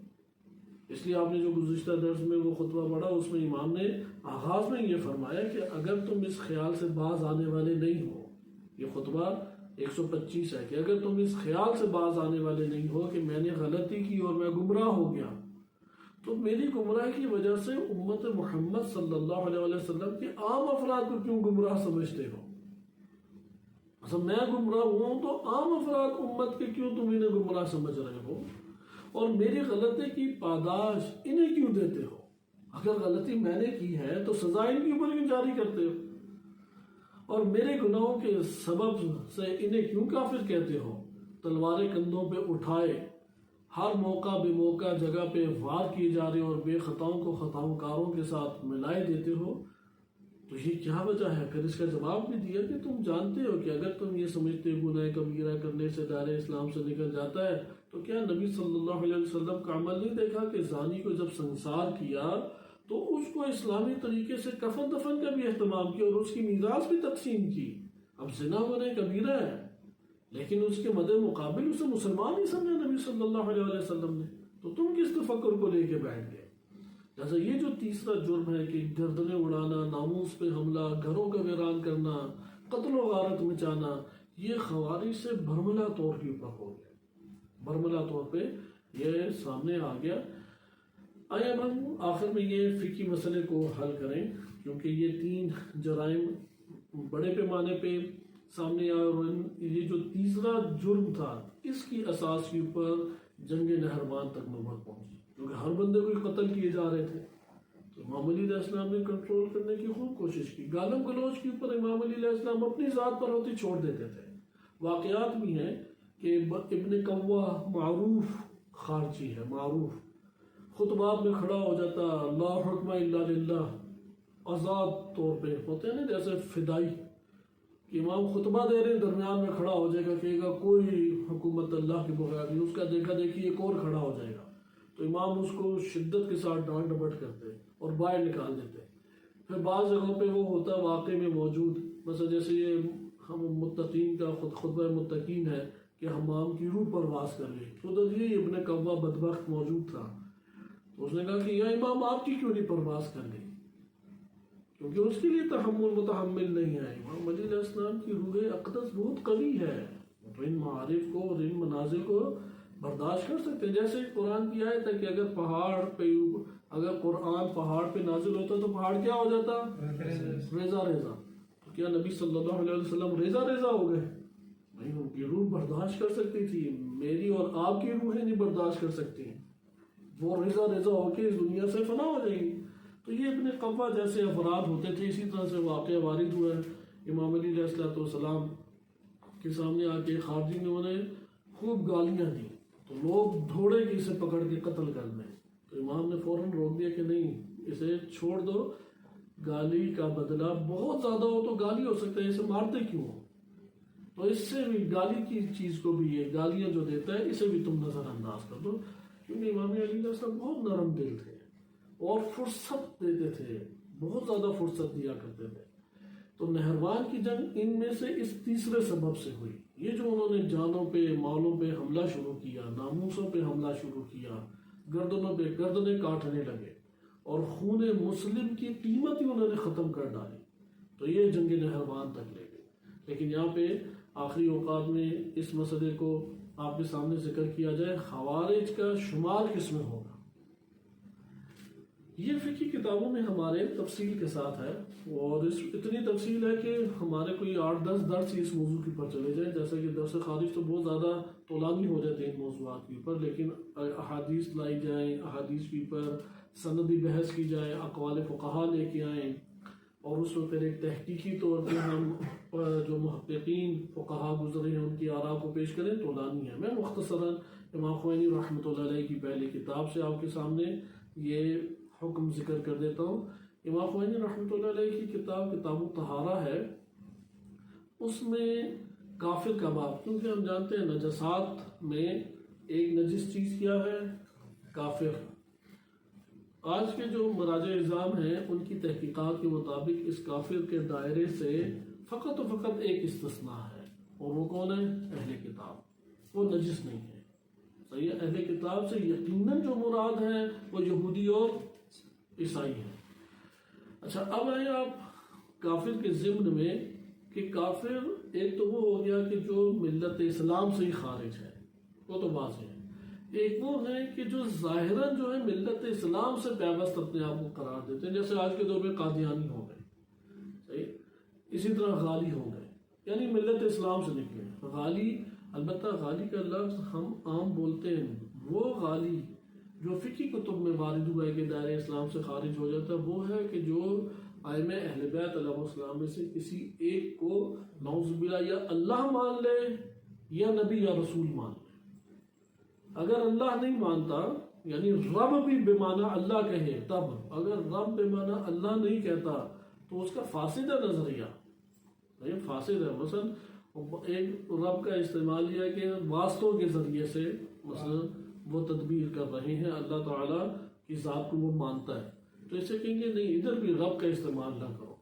اس لیے آپ نے جو گزشتہ درس میں وہ خطبہ پڑھا، اس میں امام نے آغاز میں یہ فرمایا کہ اگر تم اس خیال سے باز آنے والے نہیں ہو، یہ خطبہ 125 ہے، کہ اگر تم اس خیال سے باز آنے والے نہیں ہو کہ میں نے غلطی کی اور میں گمراہ ہو گیا، تو میری گمراہی کی وجہ سے امت محمد صلی اللہ علیہ وسلم کے عام افراد کو کیوں گمراہ سمجھتے ہو؟ اصل میں گمراہ ہوں تو عام افراد امت کے کیوں تم انہیں گمراہ سمجھ رہے ہو، اور میری غلطی کی پاداش انہیں کیوں دیتے ہو؟ اگر غلطی میں نے کی ہے تو سزا ان کے اوپر کیوں جاری کرتے ہو، اور میرے گناہوں کے سبب سے انہیں کیوں کافر کہتے ہو؟ تلواریں کندھوں پہ اٹھائے ہر موقع بے موقع جگہ پہ وار کیے جا رہے اور بے خطاؤں کو خطاؤں کاروں کے ساتھ ملائے دیتے ہو. تو یہ کیا وجہ ہے؟ پھر اس کا جواب بھی دیا کہ تم جانتے ہو کہ اگر تم یہ سمجھتے ہو گناہ کبیرہ کرنے سے دائرہ اسلام سے نکل جاتا ہے، تو کیا نبی صلی اللہ علیہ وسلم کا عمل نہیں دیکھا کہ زانی کو جب سنسار کیا تو اس کو اسلامی طریقے سے کفن دفن کا بھی اہتمام کیا اور اس کی میراث بھی تقسیم کی. اب زنا گناہ کبیرہ ہے، لیکن اس کے مد مقابل اسے مسلمان ہی سمجھا نبی صلی اللہ علیہ وسلم نے. تو تم کس تفکر کو لے کے بیٹھ گئے؟ جیسا یہ جو تیسرا جرم ہے کہ گردنیں اڑانا، ناموس پہ حملہ، گھروں کا ویران کرنا، قتل و غارت مچانا، یہ خوارج سے برملا طور کے اوپر ہو گیا، برملا طور پہ یہ سامنے آ گیا۔ آئے اب ہم آخر میں یہ فقہی مسئلے کو حل کریں، کیونکہ یہ 3 جرائم بڑے پیمانے پہ سامنے آئے، اور یہ جو تیسرا جرم تھا اس کی اساس کے اوپر جنگ نہروان تک نوبت پہنچی، کیونکہ ہر بندے کو قتل کیے جا رہے تھے۔ تو امام علی علیہ السلام نے کنٹرول کرنے کی خوب کوشش کی۔ گالم گلوچ کے اوپر امام علی علیہ السلام اپنی ذات پر ہوتی چھوڑ دیتے تھے۔ واقعات بھی ہیں کہ ابن قوہ معروف خارجی ہے، معروف خطبات میں کھڑا ہو جاتا، لا حکم الا للہ، آزاد طور پہ ہوتے ہیں نا جیسے فدائی، کہ امام خطبہ دے رہے ہیں درمیان میں کھڑا ہو جائے گا، کہے گا کوئی حکومت اللہ کے بغیر نہیں، اس کا دیکھا دیکھی ایک اور کھڑا ہو جائے گا، تو امام اس کو شدت کے ساتھ ڈانٹ ڈپٹ کرتے اور باہر نکال دیتے۔ پھر بعض جگہوں پہ وہ ہوتا واقع میں موجود، مثلا جیسے یہ ہم متقین کا خطبہ متقین ہے کہ حمام کی روح پرواز کر لے، تو ادھر یہ ابن قوہ بدبخت موجود تھا، تو اس نے کہا کہ یا امام آپ کی کیوں نہیں پرواز کر گئی، کیونکہ اس کے لیے تحمل متحمل نہیں ہے۔ امام علی علیہ السلام کی روح اقدس بہت قوی ہے، تو ان معارف کو اور ان مناظر کو برداشت کر سکتے ہیں۔ جیسے قرآن کی آیت ہے کہ اگر پہاڑ پہ، اگر قرآن پہاڑ پہ نازل ہوتا تو پہاڑ کیا ہو جاتا؟ ریزہ ریزہ۔ تو کیا نبی صلی اللہ علیہ وسلم ریزہ ریزہ ہو گئے؟ نہیں، ان کی روح برداشت کر سکتی تھی، میری اور آپ کی روحیں نہیں برداشت کر سکتی، وہ ریزہ ریزہ ہو کے اس دنیا سے فنا ہو جائیں گی۔ تو یہ ابن قوہ جیسے افراد ہوتے تھے، اسی طرح سے واقعہ وارد ہوا ہے۔ امام علی علیہ السلام کے سامنے آ کے خارجی نے انہیں خوب گالیاں دی، تو لوگ دوڑے کہ اسے پکڑ کے قتل کر دیں، تو امام نے فوراً روک دیا کہ نہیں، اسے چھوڑ دو، گالی کا بدلہ بہت زیادہ ہو تو گالی ہو سکتا ہے، اسے مارتے کیوں ہو؟ تو اس سے بھی گالی کی چیز کو بھی، یہ گالیاں جو دیتا ہے اسے بھی تم نظر انداز کر دو، کیونکہ امام علی علیہ السلام بہت نرم دل تھے اور فرصت دیتے تھے، بہت زیادہ فرصت دیا کرتے تھے۔ تو نہروان کی جنگ ان میں سے اس تیسرے سبب سے ہوئی، یہ جو انہوں نے جانوں پہ مالوں پہ حملہ شروع کیا، ناموسوں پہ حملہ شروع کیا، گردنوں پہ گردنیں کاٹنے لگے اور خون مسلم کی قیمت ہی انہوں نے ختم کر ڈالی، تو یہ جنگ نہروان تک لے گئی۔ لیکن یہاں پہ آخری اوقات میں اس مسئلے کو آپ کے سامنے ذکر کیا جائے، خوارج کا شمار کس میں ہوگا؟ یہ فقہی کتابوں میں ہمارے تفصیل کے ساتھ ہے، اور اس اتنی تفصیل ہے کہ ہمارے کوئی 8-10 درس اس موضوع کے اوپر چلے جائیں، جیسا کہ درس خارج تو بہت زیادہ طولانی ہو جاتے ہیں ان موضوعات کے اوپر، لیکن احادیث لائی جائیں، احادیث کے اوپر سندی بحث کی جائے، اقوال فقہا لے کے آئیں، اور اس میں پھر ایک تحقیقی طور پہ ہم جو محققین فقہا گزرے ہیں ان کی آراء کو پیش کریں، طولانی ہے۔ میں مختصراً امام خوئینی رحمۃ اللہ علیہ کی پہلی کتاب سے آپ کے سامنے یہ حکم ذکر کر دیتا ہوں۔ امام خوئینی رحمۃ اللہ علیہ کی کتاب الطہارہ ہے، اس میں کافر کا باب، کیونکہ ہم جانتے ہیں نجسات میں ایک نجس چیز کیا ہے؟ کافر۔ آج کے جو مراجع نظام ہیں ان کی تحقیقات کے مطابق اس کافر کے دائرے سے فقط و فقط ایک استثناء ہے، اور وہ کون ہے؟ اہل کتاب، وہ نجس نہیں ہے۔ صحیح ہے، اہل کتاب سے یقیناً جو مراد ہے وہ یہودی اور عیسائی ہیں۔ اچھا، اب آئے آپ کافر کے ضمن میں کہ کافر ایک تو وہ ہو گیا کہ جو ملت اسلام سے ہی خارج ہے، وہ تو واضح ہے۔ ایک وہ ہے کہ جو ظاہراً جو ہے ملت اسلام سے پیوست اپنے آپ کو قرار دیتے ہیں، جیسے آج کے دور میں قادیانی ہو گئے، صحیح، اسی طرح غالی ہو گئے، یعنی ملت اسلام سے نکلے۔ غالی، البتہ غالی کا لفظ ہم عام بولتے ہیں، وہ غالی جو فقہی کتب میں وارد ہوا ہے کہ دائرہ اسلام سے خارج ہو جاتا ہے، وہ ہے کہ جو ائمہ اہل بیت علیہ السلام میں سے کسی ایک کو نعوذ باللہ یا اللہ مان لے یا نبی یا رسول مان لے۔ اگر اللہ نہیں مانتا، یعنی رب بھی بے معنی اللہ کہے تب، اگر رب بے معنی اللہ نہیں کہتا تو اس کا فاسد ہے نظریہ، فاسد ہے۔ مثلا ایک رب کا استعمال یہ ہے کہ واسطوں کے ذریعے سے مثلا وہ تدبیر کر رہے ہیں، اللہ تعالیٰ کی ذات کو وہ مانتا ہے، تو اسے کہیں گے نہیں، ادھر بھی رب کا استعمال نہ کرو،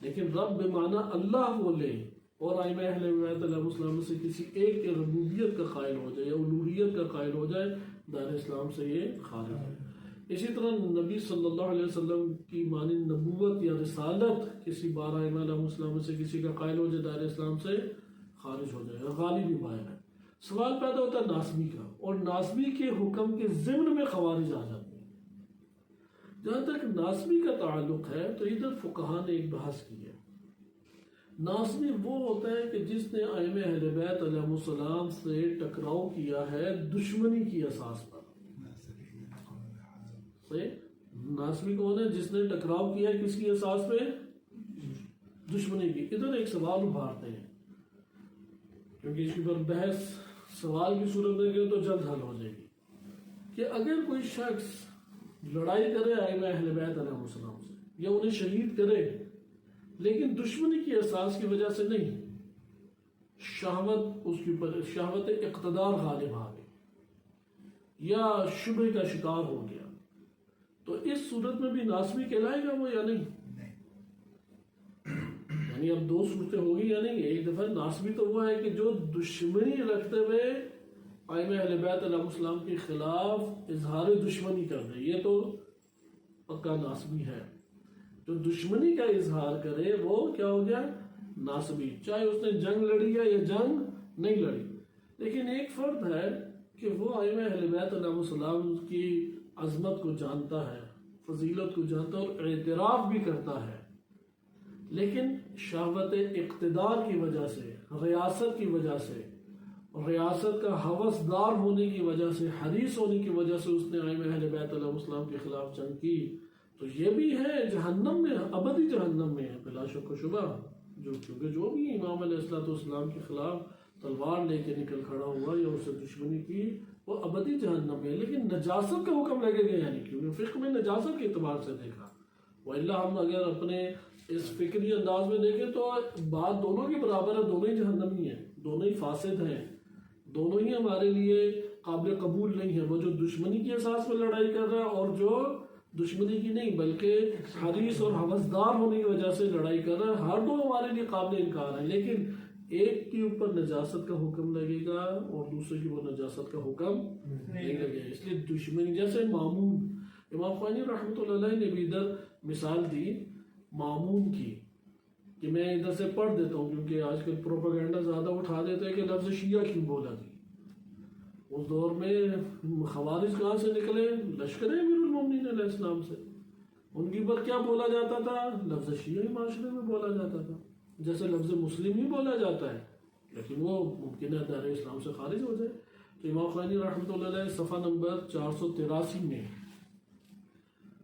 لیکن رب بے معنی اللہ بولے اور ائمہ اہل بیت علیہ السلام میں سے کسی ایک کے ربوبیت کا قائل ہو جائے یا الوہیت کا قائل ہو جائے، دائرہ اسلام سے یہ خارج ہے۔ اسی طرح نبی صلی اللہ علیہ وسلم کی مانند نبوت یا رسالت کسی 12 ائمہ علیہ السلام میں سے کسی کا قائل ہو جائے دائرہ اسلام سے خارج ہو جائے گا، غالب بھی باہر ہے۔ سوال پیدا ہوتا ہے ناسبی کا، اور ناسبی کے حکم کے ضمن میں خوارج آ جاتے ہیں۔ جہاں تک ناسبی کا تعلق ہے تو ادھر فقہا نے ایک بحث کی ہے۔ ناسبی وہ ہوتا ہے کہ جس نے ائمہ اہل بیت علیہ السلام سے ٹکراؤ کیا ہے دشمنی کی اساس پر۔ ناسبی کون ہے؟ جس نے ٹکراؤ کیا ہے کس کی اساس پہ؟ دشمنی کی۔ ادھر ایک سوال ابھارتے ہیں کیونکہ اس پر بحث سوال کی صورت میں گئے تو جلد حل ہو جائے گی، کہ اگر کوئی شخص لڑائی کرے ائمہ اہل بیت علیہ السلام سے یا انہیں شہید کرے لیکن دشمنی کی اساس کی وجہ سے نہیں، شہوت اس کے اوپر شہوت اقتدار غالب آ گئی یا شبہ کا شکار ہو گیا، تو اس صورت میں بھی ناسبی کہلائے گا وہ یا نہیں؟ یعنی اب دو صورتیں ہوگی یا نہیں؟ ایک دفعہ ناسبی تو وہ ہے کہ جو دشمنی رکھتے ہوئے ائمہ اہل بیت علیہ السلام کے خلاف اظہار دشمنی کر دے، یہ تو پکا ناسبی ہے۔ جو دشمنی کا اظہار کرے وہ کیا ہو گیا؟ ناسبی، چاہے اس نے جنگ لڑی ہے یا جنگ نہیں لڑی۔ لیکن ایک فرد ہے کہ وہ ائمہ اہل بیت علیہ السلام کی عظمت کو جانتا ہے، فضیلت کو جانتا ہے اور اعتراف بھی کرتا ہے، لیکن شہوت اقتدار کی وجہ سے، ریاست کی وجہ سے، ریاست کا ہوسدار ہونے کی وجہ سے، حریص ہونے کی وجہ سے اس نے ائمہ اہل بیت علیہ السلام کے خلاف جنگ کی، تو یہ بھی ہے جہنم میں، ابدی جہنم میں ہے بلا شک و شبہ۔ کیونکہ جو بھی امام علیہ السلام کے خلاف تلوار لے کے نکل کھڑا ہوا یا اسے دشمنی کی وہ ابدی جہنم میں ہے۔ لیکن نجاست کا حکم لگے گا یعنی کیونکہ فقہ میں نجاست کے اعتبار سے دیکھا، وَإِلَّا ہم اگر اپنے اس فکری انداز میں دیکھیں تو بات دونوں کی برابر ہے، دونوں ہی جہنمی ہیں، دونوں ہی فاسد ہیں، دونوں ہی ہمارے لیے قابل قبول نہیں ہے۔ وہ جو دشمنی کی اساس میں لڑائی کر رہا ہے اور جو دشمنی کی نہیں بلکہ حریص اور ہوسدار ہونے کی وجہ سے لڑائی کر رہا ہے، ہر دو ہمارے لیے قابل انکار ہیں، لیکن ایک کے اوپر نجاست کا حکم لگے گا اور دوسرے کے اوپر نجاست کا حکم نہیں لگے گا۔ اس لیے دشمنی جیسے مامون، امام خمینی رحمۃ اللہ علیہ نے بھی ادھر مثال دی مامون کی، کہ میں ادھر سے پڑھ دیتا ہوں کیونکہ آج کل پروپیگنڈا زیادہ اٹھا دیتے ہیں کہ لفظ شیعہ کیوں بولا تھی۔ اس دور میں خوارج کہاں سے نکلے؟ لشکر امیر المومنین علیہ السلام سے۔ ان کے اوپر کیا بولا جاتا تھا؟ لفظ شیعہ ہی معاشرے میں بولا جاتا تھا، جیسے لفظ مسلم ہی بولا جاتا ہے، لیکن وہ ممکن ہے دائرہ اسلام سے خارج ہو جائے۔ تو امام خمینی رحمۃ اللہ علیہ صفحہ نمبر 483 میں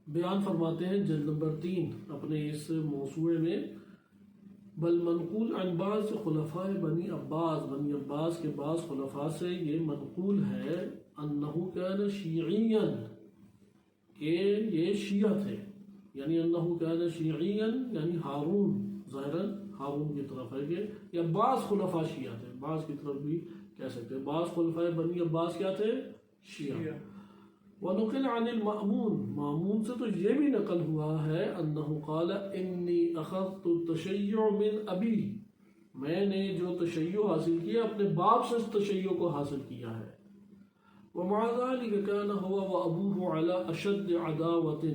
بیان فرماتے ہیں، جلد نمبر 3 اپنے اس موسوعے میں، بل منقول عن بعض خلفاء بنی عباس کے بعض خلفاء سے یہ منقول ہے انہو کان شیعیا، کہ یہ شیعہ تھے، یعنی انہو کان شیعیا یعنی ہارون، ظاہراً ہارون کی طرف ہے کہ یا بعض خلفاء شیعہ تھے، بعض کی طرف بھی کہہ سکتے ہیں، بعض خلفاء بنی عباس کیا تھے؟ شیعہ۔ وَنُقِلَ عَنِ الْمَأْمُونِ، مامون سے تو یہ بھی نقل ہوا ہے انہو قال انی اخذت التشیع من ابی، میں نے جو تشیع حاصل کیا اپنے باپ سے تشیع کو حاصل کیا ہے۔ ومع ذلك كان هو وابوه على اشد عداوة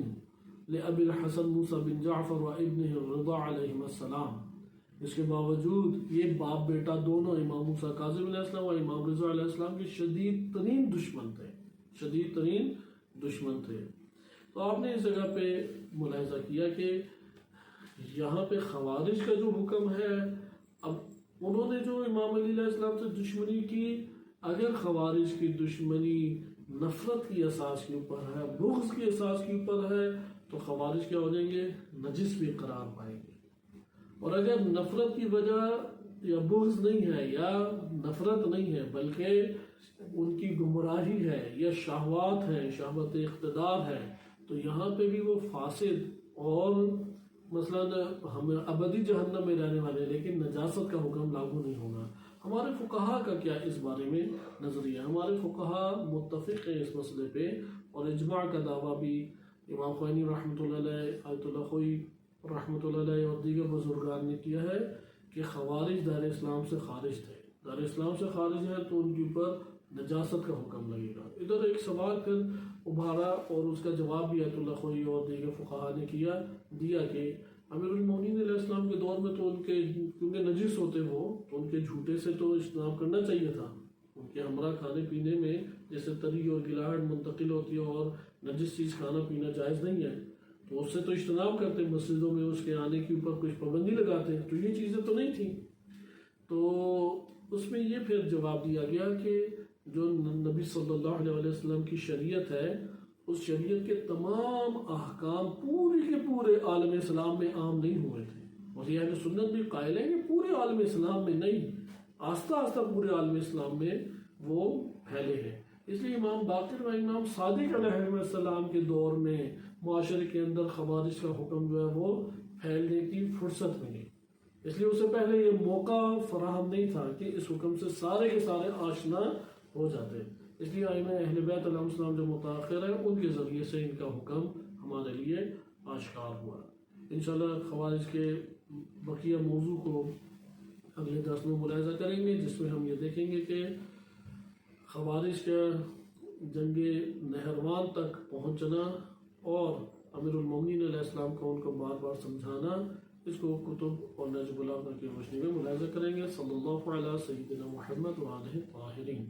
لأبي الحسن موسى بن جعفر وابنه الرضا علیہم السلام، اس کے باوجود یہ باپ بیٹا دونوں امام موسیٰ کاظم علیہ السلام اور امام رضا علیہ السلام کے شدید ترین دشمن تھے، شدید ترین دشمن تھے۔ تو آپ نے اس جگہ پہ ملاحظہ کیا کہ یہاں پہ خوارج کا جو حکم ہے، اب انہوں نے جو امام علی علیہ السلام سے دشمنی کی، اگر خوارج کی دشمنی نفرت کی اساس کے اوپر ہے، بغض کی اساس کے اوپر ہے، تو خوارج کیا ہو جائیں گے؟ نجس بھی قرار پائیں گے۔ اور اگر نفرت کی وجہ یا بغض نہیں ہے یا نفرت نہیں ہے بلکہ ان کی گمراہی ہے یا شہوات ہے، شہوت اقتدار ہے، تو یہاں پہ بھی وہ فاسد اور مثلاً ہم ابدی جہنم میں رہنے والے، لیکن نجاست کا حکم لاگو نہیں ہوگا۔ ہمارے فقہا کا کیا اس بارے میں نظریہ؟ ہمارے فقہا متفق ہیں اس مسئلے پہ، اور اجماع کا دعویٰ بھی امام خمینی رحمۃ اللہ علیہ، آیت اللہ خوئی رحمۃ اللہ علیہ اور دیگر بزرگان نے کیا ہے کہ خوارج دار اسلام سے خارج تھے، دار اسلام سے خارج ہے تو ان کے اوپر نجاست کا حکم لگے گا۔ ادھر ایک سوال پھر ابھارا، اور اس کا جواب بھی آیت اللہ خوئی اور دیگر فقہا نے دیا کہ امیر المومنین علیہ السلام کے دور میں تو ان کے کیونکہ نجس ہوتے وہ، تو ان کے جھوٹے سے تو اجتناب کرنا چاہیے تھا. ان کے ہمراہ کھانے پینے میں جیسے تری اور گلاہٹ منتقل ہوتی ہے اور نجس چیز کھانا پینا جائز نہیں ہے، تو اس سے تو اجتناب کرتے، مسجدوں میں اس کے آنے کے اوپر کچھ پابندی لگاتے، تو یہ چیزیں تو نہیں تھیں. تو اس میں یہ پھر جواب دیا گیا کہ جو نبی صلی اللہ علیہ وسلم کی شریعت ہے، اس شریعت کے تمام احکام پورے کے پورے عالم اسلام میں عام نہیں ہوئے تھے. اور یہ اہل سنت بھی قائل ہے کہ پورے عالم اسلام میں نہیں، آہستہ آہستہ پورے عالم اسلام میں وہ پھیلے ہیں. اس لیے امام باقر و امام صادق علیہ السلام کے دور میں معاشرے کے اندر خوارج کا حکم جو ہے وہ پھیلنے کی فرصت ملی. اس لیے اس سے پہلے یہ موقع فراہم نہیں تھا کہ اس حکم سے سارے کے سارے آشنا ہو جاتے. اس لیے ائمہ اہل بیت علیہ السلام جو متاخر ہیں ان کے ذریعے سے ان کا حکم ہمارے لیے آشکار ہوا. انشاءاللہ خوارج کے بقیہ موضوع کو اگلے درس میں ملاحظہ کریں گے، جس میں ہم یہ دیکھیں گے کہ خوارج کا جنگ نہروان تک پہنچنا اور امیر المومنین علیہ السلام کو ان کو بار بار سمجھانا، اس کو کتب اور نہج البلاغہ کی روشنی میں ملاحظہ کریں گے. صلی اللہ علیہ سیدنا محمد وآلہ الطاہرین.